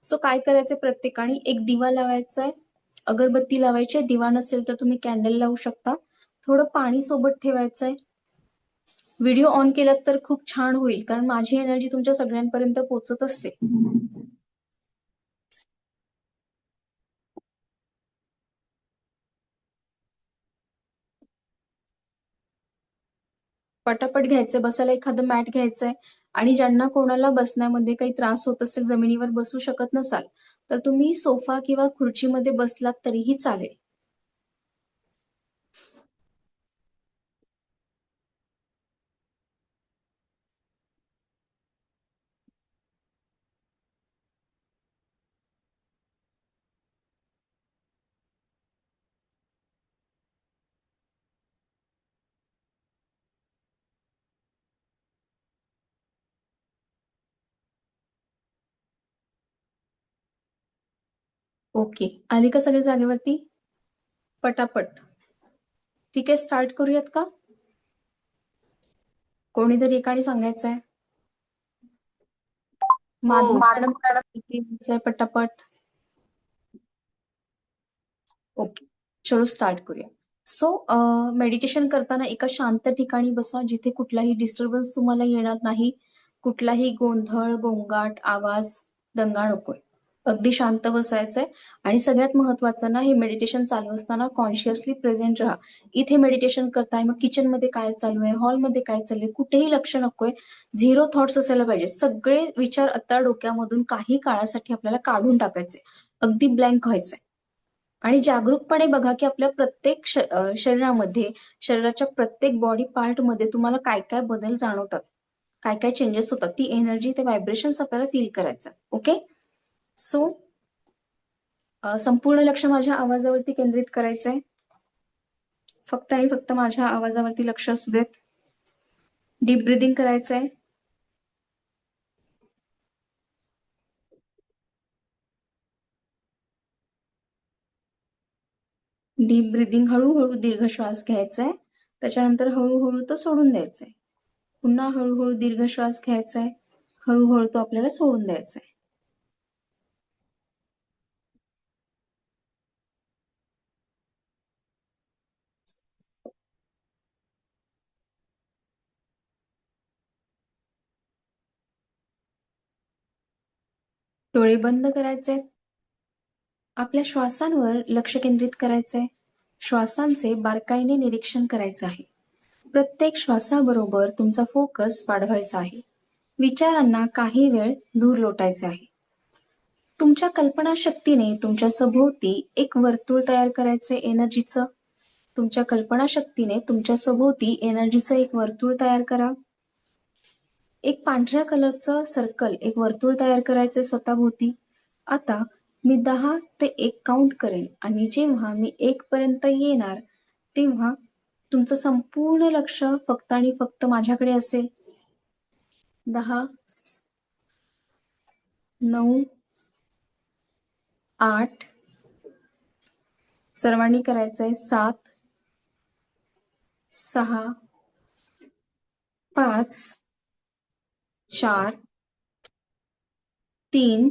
सो काय करायचंय? प्रत्येकाने एक दिवा लावायचा आहे, अगरबत्ती लावायची आहे. दिवा नसेल तर तुम्ही कॅन्डल लावू शकता. थोडं पाणी सोबत ठेवायचंय. व्हिडिओ ऑन केलात तर खूप छान होईल, कारण माझी एनर्जी तुमच्या सगळ्यांपर्यंत पोहोचत असते. पटापट घ्यायचंय, बसायला एखादं मॅट घ्यायचंय. आणि ज्यांना कोणाला बसण्यामध्ये काही त्रास होत असेल, जमिनीवर बसू शकत नसाल, तर तुम्ही सोफा किंवा खुर्चीमध्ये बसलात तरीही चालेल. ओके, आली का सगळी जागेवरती? पटापट. ठीक आहे, स्टार्ट करूयात का? कोणीतरी एकाने सांगायचंय. माधवी मॅडम किती आहे पटापट. ओके, चलो स्टार्ट करूया. सो मेडिटेशन करताना एका शांत ठिकाणी बसा, जिथे कुठलाही डिस्टर्बन्स तुम्हाला येणार नाही, कुठलाही गोंधळ, गोंगाट, आवाज, दंगा नकोय. अगदी शांत बसायचंय. आणि सगळ्यात महत्वाचं ना, हे मेडिटेशन चालू असताना कॉन्शियसली प्रेझेंट राहा. इथे मेडिटेशन करताय, मग किचनमध्ये काय चालू आहे, हॉलमध्ये काय चालू आहे, कुठेही लक्ष नकोय. 0 थॉट्स असायला पाहिजे. सगळे विचार आता डोक्यामधून काही काळासाठी आपल्याला काढून टाकायचे, अगदी ब्लँक व्हायचंय. आणि जागरूकपणे बघा की आपल्या प्रत्येक शरीरामध्ये, शरीराच्या प्रत्येक बॉडी पार्टमध्ये तुम्हाला काय काय बदल जाणवतात, काय काय चेंजेस होतात. ती एनर्जी, ते व्हायब्रेशन्स आपल्याला फील करायचं. ओके, सो संपूर्ण लक्ष माझ्या आवाजावरती केंद्रित करायचंय. फक्त आणि फक्त माझ्या आवाजावरती लक्ष असू देत. डीप ब्रिदिंग करायचंय. डीप ब्रिदिंग, हळूहळू दीर्घ श्वास घ्यायचाय, त्याच्यानंतर हळूहळू तो सोडून द्यायचाय. पुन्हा हळूहळू दीर्घ श्वास घ्यायचाय, हळूहळू तो आपल्याला सोडून द्यायचाय. डोळे बंद करायचे. आपल्या श्वासांवर लक्ष केंद्रित करायचंय. श्वासांचे बारकाईने निरीक्षण करायचं आहे. प्रत्येक श्वासाबरोबर तुमचा फोकस वाढवायचा आहे. विचारांना काही वेळ दूर लोटायचे आहे. तुमच्या कल्पनाशक्तीने तुमच्या सभोवती एक वर्तुळ तयार करायचे एनर्जीचं. तुमच्या कल्पनाशक्तीने तुमच्या सभोवती एनर्जीचं एक वर्तुळ तयार करा. एक पांढऱ्या कलरचं सर्कल, एक वर्तुळ तयार करायचंय स्वतःभोवती. आता मी 10 ते 1 काउंट करेन आणि जेव्हा मी 1 पर्यंत येणार तेव्हा तुमचं संपूर्ण लक्ष फक्त आणि फक्त माझ्याकडे असेल. 10, 9, 8, सर्वांनी करायचंय. 7, 6, 5, 4, 3,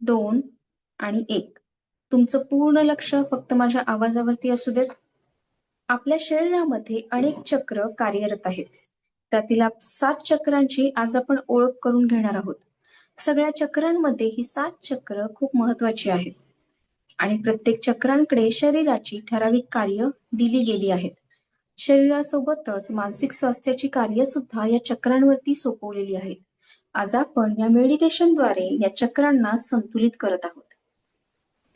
2 आणि 1. तुमचं पूर्ण लक्ष फक्त माझ्या आवाजावरती असू देत. आपल्या शरीरामध्ये अनेक चक्र कार्यरत आहेत. त्यातील 7 चक्रांची आज आपण ओळख करून घेणार आहोत. सगळ्या चक्रांमध्ये ही 7 चक्र खूप महत्वाची आहेत आणि प्रत्येक चक्रांकडे शरीराची ठराविक कार्य दिली गेली आहेत. शरीरासोबतच मानसिक स्वास्थ्याची कार्य सुद्धा या चक्रांवरती सोपवलेली आहेत. आज आपण या मेडिटेशनद्वारे या चक्रांना संतुलित करत आहोत.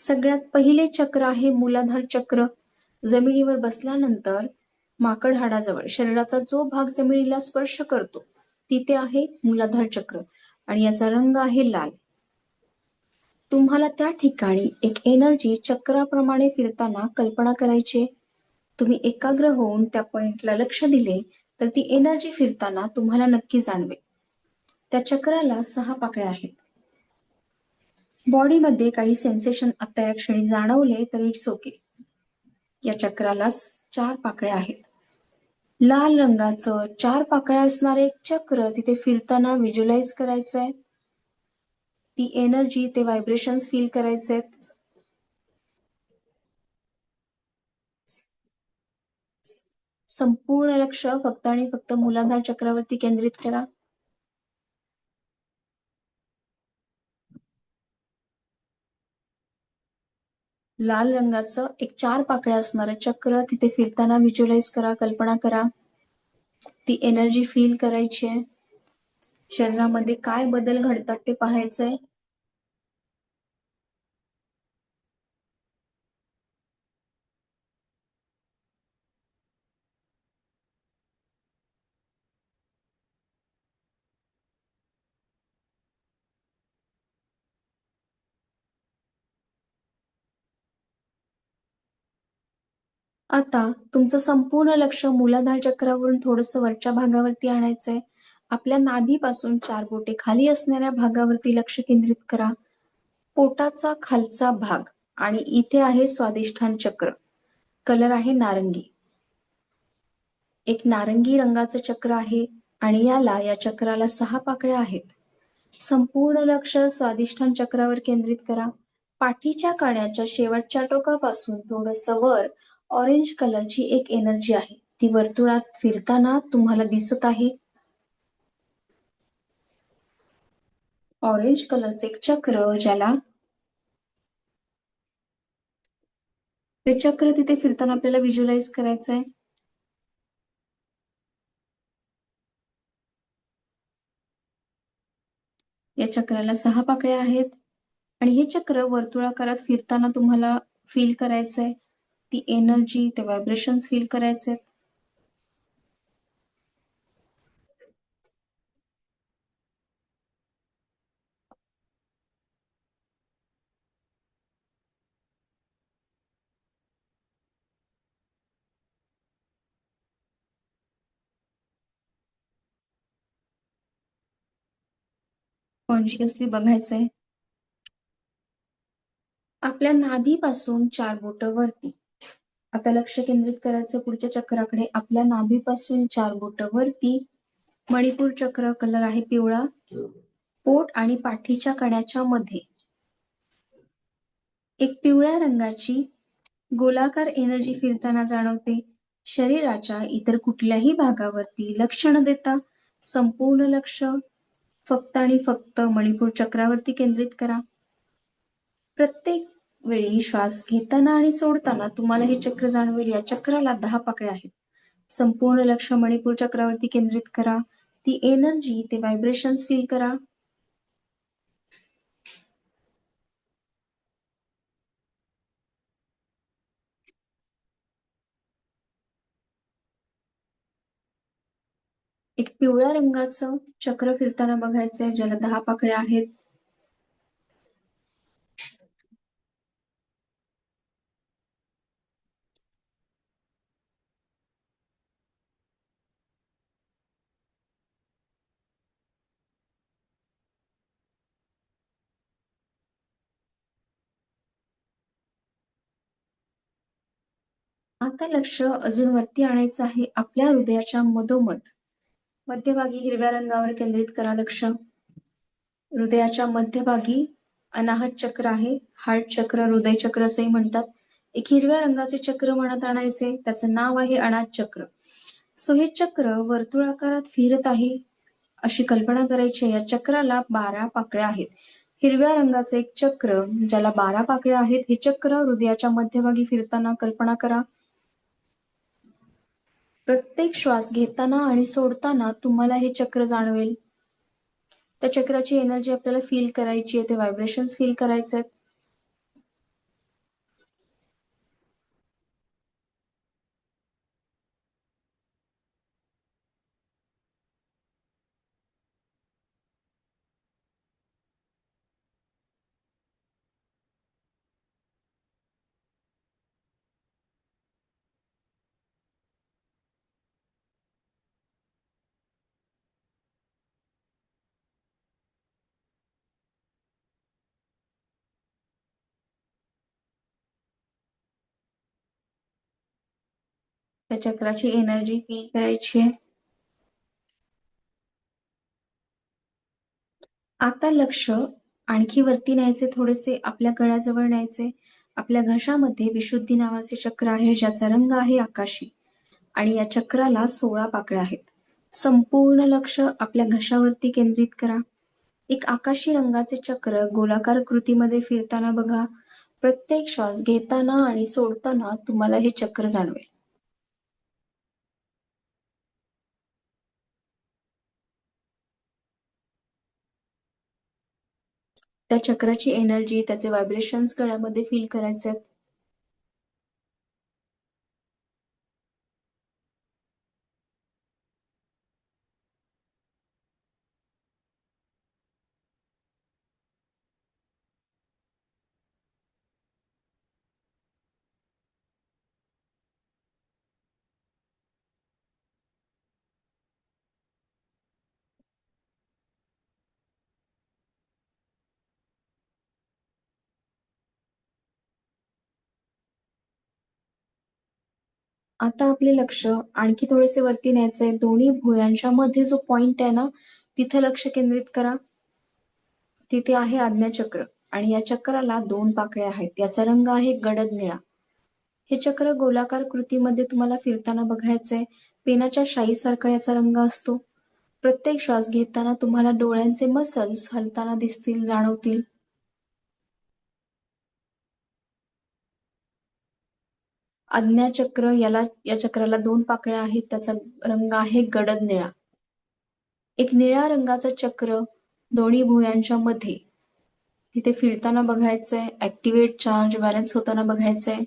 सगळ्यात पहिले चक्र आहे मूलाधार चक्र. जमिनीवर बसल्यानंतर माकड हाडाजवळ शरीराचा जो भाग जमिनीला स्पर्श करतो तिथे आहे मूलाधार चक्र आणि याचा रंग आहे लाल. तुम्हाला त्या ठिकाणी एक एनर्जी चक्राप्रमाणे फिरताना कल्पना करायची. तुम्ही एकाग्र होऊन त्या पॉइंटला लक्ष दिले तर ती एनर्जी फिरताना तुम्हाला नक्की जाणवेल. त्या चक्राला 6 पाकळ्या आहेत. बॉडीमध्ये काही सेन्सेशन आता या क्षणी जाणवले तर इट्स ओके. या चक्राला 4 पाकळ्या आहेत. लाल रंगाचं 4 पाकळ्या असणारे एक चक्र तिथे फिरताना व्हिज्युअलाइज करायचंय. ती एनर्जी, ते व्हायब्रेशन्स फील करायचेत. संपूर्ण लक्ष फक्त आणि फक्त मूलाधार चक्रावरती केंद्रित करा. लाल रंगाचं एक 4 पाकळ्या असणारं चक्र तिथे फिरताना व्हिज्युअलाइज करा, कल्पना करा. ती एनर्जी फील करायची आहे. शरीरामध्ये काय बदल घडतात ते पाहायचंय. आता तुमचं संपूर्ण लक्ष मूलाधार चक्रावरून थोडंसं वरच्या भागावरती आणायचंय. आपल्या नाभीपासून 4 बोटे खाली असणाऱ्या भागावरती लक्ष केंद्रित करा. पोटाचा खालचा भाग आणि इथे आहे स्वादिष्ठान चक्र. कलर आहे नारंगी. एक नारंगी रंगाचं चक्र आहे आणि या चक्राला 6 पाकळ्या आहेत. संपूर्ण लक्ष स्वादिष्ठान चक्रावर केंद्रित करा. पाठीच्या कण्याच्या शेवटच्या टोकापासून थोडंसं वर ऑरेंज कलरची एक एनर्जी आहे. ती वर्तुळात फिरताना तुम्हाला दिसत आहे. ऑरेंज कलरचे एक चक्र, ज्याला ते चक्र तिथे फिरताना आपल्याला व्हिज्युअलाइज करायचं आहे. या चक्राला 6 पाकळ्या आहेत आणि हे चक्र वर्तुळाकारात फिरताना तुम्हाला फील करायचंय. ती एनर्जी, ते व्हायब्रेशन्स फील करायचे. कॉन्शियसली बघायचंय. आपल्या नाभीपासून 4 बोटं वरती. आता लक्ष केंद्रित करायचं पुढच्या चक्राकडे. आपल्या नाभीपासून 4 बोटं वरती. मणिपूर चक्र, कलर आहे पिवळा. पोट आणि पाठीच्या कण्याच्या मध्ये एक पिवळ्या रंगाची गोलाकार एनर्जी फिरताना जाणवते. शरीराच्या इतर कुठल्याही भागावरती लक्ष न देता संपूर्ण लक्ष फक्त आणि फक्त मणिपूर चक्रावरती केंद्रित करा. प्रत्येक वेळी श्वास घेताना आणि सोडताना तुम्हाला हे चक्र जाणवेल. या चक्राला 10 पाकळ्या आहेत. संपूर्ण लक्ष मणिपूर चक्रावरती केंद्रित करा. ती एनर्जी, ते व्हायब्रेशन्स फील करा. एक पिवळ्या रंगाचं चक्र फिरताना बघायचंय, ज्याला 10 पाकळ्या आहेत. आता लक्ष अजून वरती आणायचं आहे. आपल्या हृदयाच्या मधोमध मध्यभागी हिरव्या रंगावर केंद्रित करा लक्ष. हृदयाच्या मध्यभागी अनाहत चक्र आहे. हार्ट चक्र, हृदय चक्र असेही म्हणतात. एक हिरव्या रंगाचे चक्र मनात आणायचे. त्याचं नाव आहे अनाहत चक्र. सो हे चक्र वर्तुळाकारात फिरत आहे अशी कल्पना करायची. या चक्राला 12 पाकळ्या आहेत. हिरव्या रंगाचे एक चक्र, ज्याला 12 पाकळ्या आहेत, हे चक्र हृदयाच्या मध्यभागी फिरताना कल्पना करा. प्रत्येक श्वास घेताना आणि सोडताना तुम्हाला हे चक्र जाणवेल. त्या चक्राची एनर्जी आपल्याला फील करायची आहे. ते व्हायब्रेशन्स फील करायचे आहेत. त्या चक्राची एनर्जी फील करायची आहे. आता लक्ष आणखी वरती न्यायचे, थोडेसे आपल्या गळ्याजवळ न्यायचे. आपल्या घशामध्ये विशुद्धी नावाचे चक्र आहे, ज्याचा रंग आहे आकाशी आणि या चक्राला 16 पाकळ्या आहेत. संपूर्ण लक्ष आपल्या घशावरती केंद्रित करा. एक आकाशी रंगाचे चक्र गोलाकार कृतीमध्ये फिरताना बघा. प्रत्येक श्वास घेताना आणि सोडताना तुम्हाला हे चक्र जाणवेल. त्या चक्राची एनर्जी, त्याचे व्हायब्रेशन्स गळ्यामध्ये फील करायचे आहेत. आता आपले लक्ष आणखी थोडेसे वरती न्यायचंय. दोन्ही भुयांच्या मध्ये जो पॉइंट आहे ना, तिथे लक्ष केंद्रित करा. तिथे आहे आज्ञाचक्र आणि या चक्राला 2 पाकळ्या आहेत. याचा रंग आहे गडद निळा. हे चक्र गोलाकार कृतीमध्ये तुम्हाला फिरताना बघायचंय. पेनाच्या शाईसारखा याचा रंग असतो. प्रत्येक श्वास घेताना तुम्हाला डोळ्यांचे मसल्स हलताना दिसतील, जाणवतील. आज्ञाचक्र या चक्राला 2 पाकळ्या आहेत. त्याचा रंग आहे गडद निळा. एक निळ्या रंगाचं चक्र दोन्ही भुयांच्या मध्ये तिथे फिरताना बघायचंय. ऍक्टिव्हेट चार्ज बॅलन्स होताना बघायचंय.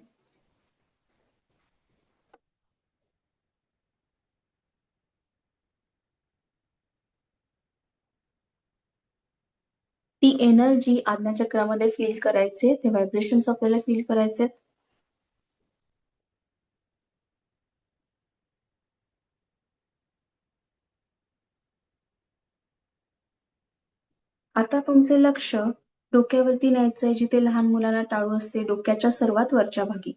ती एनर्जी आज्ञाचक्रामध्ये फील करायचे. ते व्हायब्रेशन्स आपल्याला फील करायचे. आता तुमचे लक्ष डोक्यावरती न्यायचंय. जिथे लहान मुलांना टाळू असते, डोक्याच्या सर्वात वरच्या भागी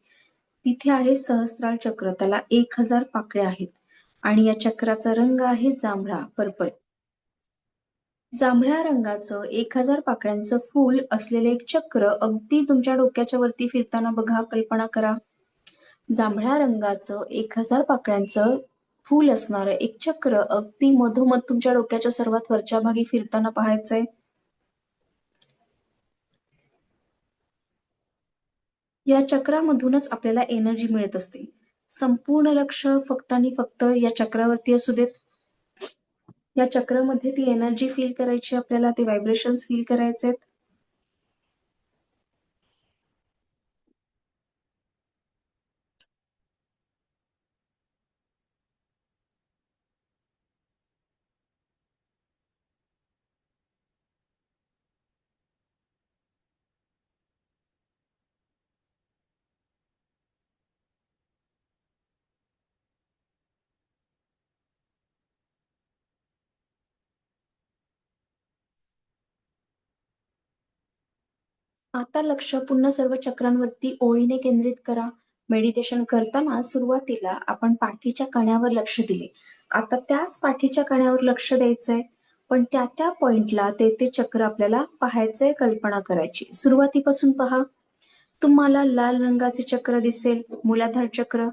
तिथे आहे सहस्त्रार चक्र. त्याला 1000 पाकळ्या आहेत आणि या चक्राचा रंग आहे जांभळा, पर्पल. जांभळ्या रंगाचं 1000 पाकळ्यांचं फूल असलेले एक चक्र अगदी तुमच्या डोक्याच्या वरती फिरताना बघा, कल्पना करा. जांभळ्या रंगाचं 1000 पाकळ्यांचं फूल असणारं एक चक्र अगदी मधोमध तुमच्या डोक्याच्या सर्वात वरच्या भागी फिरताना पाहायचंय. या चक्रामधूनच आपल्याला एनर्जी मिळत असते. संपूर्ण लक्ष फक्त आणि फक्त या चक्रावरती असू देत. या चक्रामध्ये ती एनर्जी फील करायची आपल्याला, ते व्हायब्रेशन्स फील करायचे. आता लक्ष पुन्हा सर्व चक्रांवरती ओळीने केंद्रित करा. मेडिटेशन करताना सुरुवातीला आपण पाठीच्या कण्यावर लक्ष दिले. आता त्याच पाठीच्या कण्यावर लक्ष द्यायचंय, पण त्या त्या पॉइंटला ते चक्र आपल्याला पाहायचंय, कल्पना करायची. सुरुवातीपासून पहा. तुम्हाला लाल रंगाचे चक्र दिसेल, मूलाधार चक्र,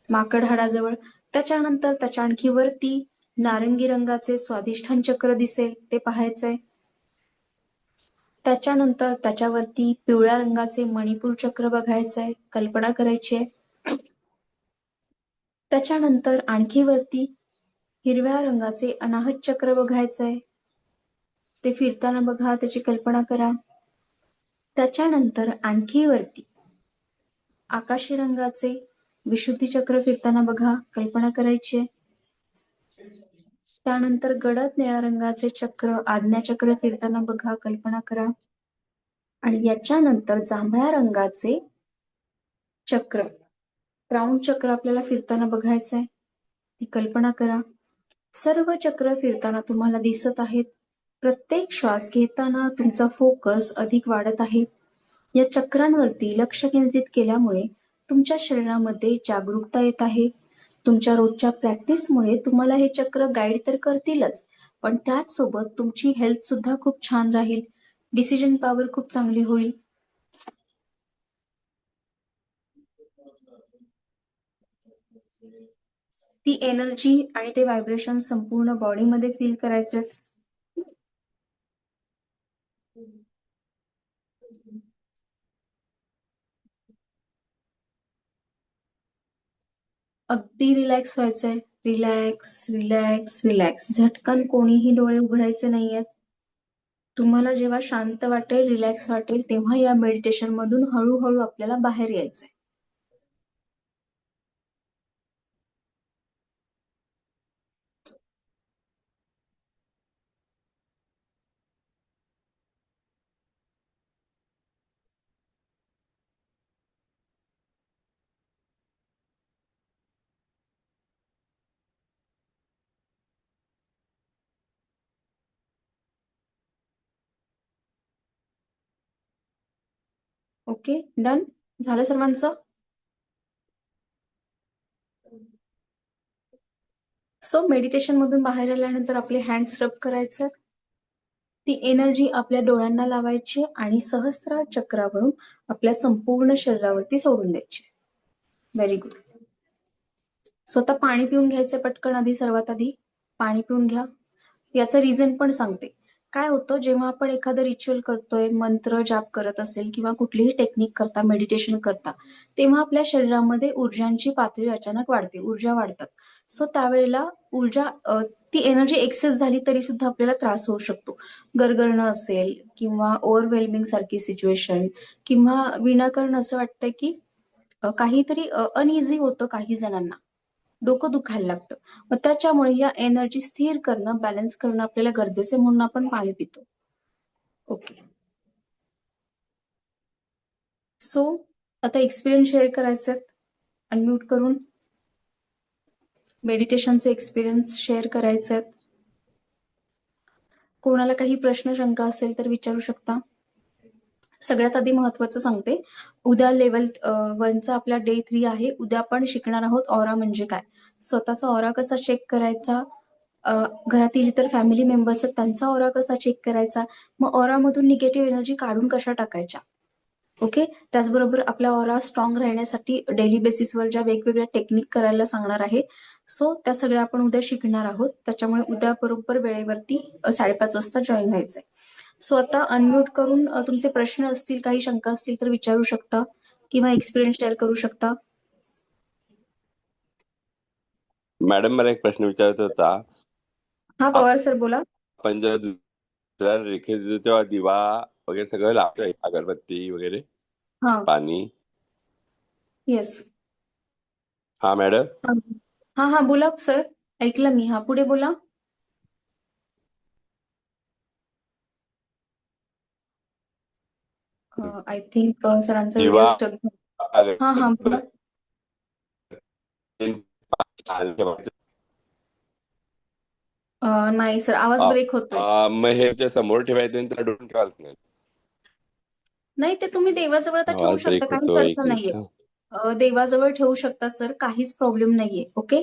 माकड हाडाजवळ. त्याच्यानंतर त्याच्या आणखी वरती नारंगी रंगाचे स्वादिष्ठान चक्र दिसेल, ते पाहायचंय. त्याच्यानंतर त्याच्यावरती पिवळ्या रंगाचे मणिपूर चक्र बघायचंय, कल्पना करायची आहे. त्याच्यानंतर आणखी वरती हिरव्या रंगाचे अनाहत चक्र बघायचंय. ते फिरताना बघा, त्याची कल्पना करा. त्याच्यानंतर आणखी वरती आकाशी रंगाचे विशुद्धी चक्र फिरताना बघा, कल्पना करायची आहे. त्यानंतर गडद निळ्या रंगाचे चक्र आज्ञाचक्र फिरताना बघा, कल्पना करा. आणि याच्यानंतर जांभळ्या रंगाचे चक्र, क्राऊन चक्र आपल्याला फिरताना बघायचंय, ती कल्पना करा. सर्व चक्र फिरताना तुम्हाला दिसत आहेत. प्रत्येक श्वास घेताना तुमचा फोकस अधिक वाढत आहे. या चक्रांवरती लक्ष केंद्रित केल्यामुळे तुमच्या शरीरामध्ये जागरूकता येत आहे. तुमच्या रोजच्या प्रॅक्टिसमुळे तुम्हाला हे चक्र गाईड तर करतीलच, पण त्याचसोबत तुमची हेल्थ सुद्धा खूप छान राहील. डिसिजन पॉवर खूप चांगली होईल. ती एनर्जी आणि ते व्हायब्रेशन संपूर्ण बॉडीमध्ये फील करायचे. अगदी रिलॅक्स व्हायचंय. Relax relax relax. झटकन कोणीही डोळे उघडायचे नाहीयेत. तुम्हाला जेव्हा शांत वाटेल, रिलॅक्स वाटेल, तेव्हा या मेडिटेशन मधून हळूहळू आपल्याला बाहेर यायचंय. ओके, डन झालं सर्वांचं? सो मेडिटेशन मधून बाहेर आल्यानंतर आपले हँड्स रब करायचे, ती एनर्जी आपल्या डोळ्यांना लावायची आणि सहस्रार चक्रावरून आपल्या संपूर्ण शरीरावरती सोडून द्यायची. Very good. स्वतः पाणी पिऊन घ्यायचं पटकन. सर्वात आधी पाणी पिऊन घ्या. याचं रिझन पण सांगते. काय होतं, जेव्हा आपण एखादं रिच्युअल करतोय, मंत्र जाप करत असेल किंवा कुठलीही टेक्निक करता, मेडिटेशन करता, तेव्हा आपल्या शरीरामध्ये ऊर्जांची पातळी अचानक वाढते, ऊर्जा वाढतात. सो त्यावेळेला ती एनर्जी एक्सेस झाली तरी सुद्धा आपल्याला त्रास होऊ शकतो. गरगरणं असेल किंवा ओव्हरवेल्मिंग सारखी सिच्युएशन किंवा विनाकारण असं वाटतं की काहीतरी अनइझी होतं काही जणांना, डोकं दुखायला लागतं. मग त्याच्यामुळे या एनर्जी स्थिर करणं, बॅलन्स करणं आपल्याला गरजेचे म्हणून आपण पाणी पितो. ओके. सो आता एक्सपिरियन्स शेअर करायचे, अनम्यूट करून मेडिटेशनचे एक्सपिरियन्स शेअर करायचे. कोणाला काही प्रश्न शंका असेल तर विचारू शकता. सगळ्यात आधी महत्वाचं सांगते, उद्या लेवल 1चा आपला डे 3 आहे. उद्या आपण शिकणार आहोत ऑरा म्हणजे काय, स्वतःचा ऑरा कसा चेक करायचा, घरातील इतर फॅमिली मेंबर्स आहेत त्यांचा ऑरा कसा चेक करायचा, मग ऑरामधून निगेटिव्ह एनर्जी काढून कशा टाकायच्या. ओके. त्याचबरोबर आपला ऑरा स्ट्रॉंग राहण्यासाठी डेली बेसिसवर ज्या वेगवेगळ्या टेक्निक करायला सांगणार आहे, सो त्या सगळ्या आपण उद्या शिकणार आहोत. त्याच्यामुळे उद्या बरोबर वेळेवरती 5:30 वाजता जॉईन व्हायचंय. सो आता अनम्यूट करून तुमचे प्रश्न असतील, काही शंका असतील तर विचारू शकता किंवा एक्सपिरियन्स शेअर करू शकता. मॅडम, मला एक प्रश्न विचारायचा होता. हा पवार सर बोला. आपण जेव्हा रेखे देतो तेव्हा दिवा वगैरे सगळं लागतं, अगरबत्ती वगैरे, हा. पाणी. येस. हा मॅडम. हा हा बोला सर, ऐकलं मी. हा पुढे बोला. आय थिंक सरांचा व्हिडिओ दिवा, स्टक. हा हा बोला. नाही सर, आवाज ब्रेक होतोय. मग हे समोर ठेवायचं आणि त्याला डोळून ठेवायचं नाही. नाही, ते तुम्ही देवाजवळ तर ठेवू आवाज शकता, ब्रेक काहीच होतो, अर्थ एक नाहीये. मिनिट. देवाजवळ ठेवू शकता सर, काहीच प्रॉब्लेम नाहीये. ओके.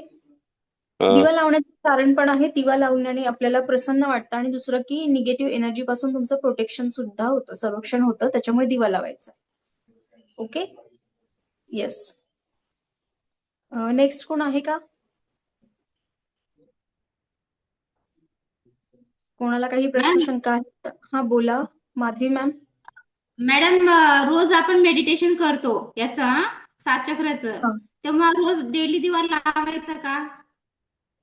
दिवा लावण्याचं कारण पण आहे, दिवा लावल्याने आपल्याला प्रसन्न वाटतं आणि दुसरं की निगेटिव्ह एनर्जी पासून तुमचं प्रोटेक्शन सुद्धा होतं, संरक्षण होतं. त्याच्यामुळे दिवा लावायचा. ओके. येस. नेक्स्ट कोण आहे का, कोणाला काही प्रश्न शंका आहेत? हा बोला माधवी मॅम. मॅडम, रोज आपण मेडिटेशन करतो याचा 7 चक्राचं, तेव्हा रोज डेली दिवा लावायचा का?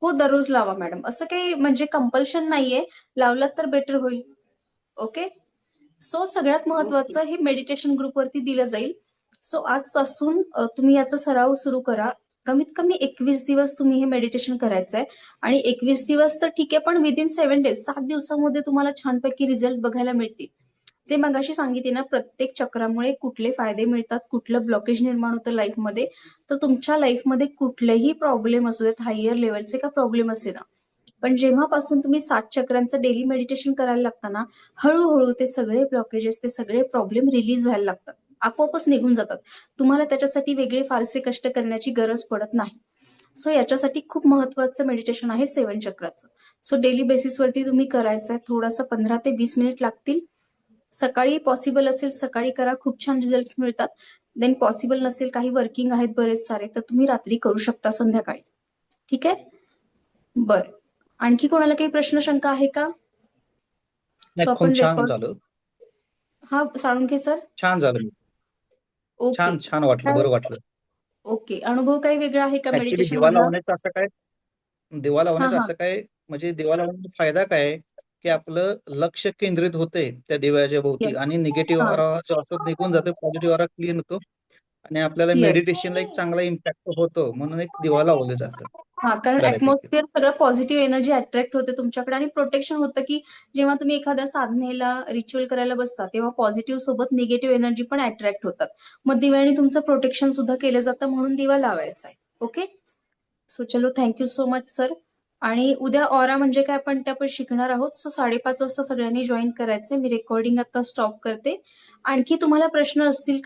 हो, दररोज लावा मॅडम. असं काही म्हणजे कंपल्शन नाहीये, लावलात तर बेटर होईल. ओके. सो सगळ्यात महत्वाचं हे मेडिटेशन ग्रुपवरती दिलं जाईल. सो आजपासून तुम्ही याचा सराव सुरू करा. कमीत कमी 21 दिवस तुम्ही हे मेडिटेशन करायचंय आणि 21 दिवस तर ठीक आहे, पण विदिन 7 डेज, 7 दिवसामध्ये तुम्हाला छानपैकी रिझल्ट बघायला मिळतील. जे मगाशी सांगितले ना, प्रत्येक चक्रामुळे कुठले फायदे मिळतात, कुठलं ब्लॉकेज निर्माण होतं लाईफमध्ये, तर तुमच्या लाईफमध्ये कुठलेही प्रॉब्लेम असू देत, हायर लेवलचे का प्रॉब्लेम असे ना, पण जेव्हापासून तुम्ही 7 चक्रांचं डेली मेडिटेशन करायला लागता ना, हळूहळू ते सगळे ब्लॉकेजेस, ते सगळे प्रॉब्लेम रिलीज व्हायला लागतात, आपोआपच निघून जातात. तुम्हाला त्याच्यासाठी वेगळे फारसे कष्ट करण्याची गरज पडत नाही. सो याच्यासाठी खूप महत्वाचं मेडिटेशन आहे 7 चक्राचं. सो डेली बेसिसवरती तुम्ही करायचंय. थोडासा 15 ते 20 मिनिट लागतील. सकाळी पॉसिबल असेल सकाळी करा, खूप छान रिझल्ट मिळतात. देन पॉसिबल नसेल, काही वर्किंग आहेत बरेच सारे, तर तुम्ही रात्री करू शकता, संध्याकाळी. ठीक आहे. बरं, आणखी कोणाला काही प्रश्न शंका आहे का? नाही, खूप छान झालं. हा साळुंखे सर. छान झालं. ओके. छान वाटलं, बरं वाटलं. ओके. अनुभव काही वेगळा आहे का ऍक्च्युली मेडिटेशन दिवा मधला? लावण्याचा असं काय म्हणजे दिवा लावण्याचा फायदा काय आहे, की आपलं लक्ष केंद्रित होते त्या दिव्याच्या भोवती आणि निगेटिव्ह ऑरा जो असतो निघून जातो, पॉझिटिव्ह ऑरा क्लीन होतो आणि आपल्याला मेडिटेशनला एक चांगला इम्पॅक्ट होतो, म्हणून एक दिवा लावलं जातं. हा, कारण बऱ्यापैकी. ऍटमॉस्फिअर सगळं पॉझिटिव्ह एनर्जी अट्रॅक्ट होते तुमच्याकडे आणि प्रोटेक्शन होतं, की जेव्हा तुम्ही एखाद्या साधनेला रिच्युअल करायला बसता तेव्हा पॉझिटिव्ह सोबत निगेटिव्ह एनर्जी पण अट्रॅक्ट होतात. मग दिव्याने तुमचं प्रोटेक्शन सुद्धा केलं जातं, म्हणून दिवा लावायचा आहे. ओके. सो चलो, थँक्यू सो मच सर. आणि उद्या ऑरा म्हणजे काय आपण ते आपण शिकणार आहोत. सो 5:30 वाजता सगळ्यांनी जॉईन करायचे. मी रेकॉर्डिंग आता स्टॉप करते. आणखी तुम्हाला प्रश्न असतील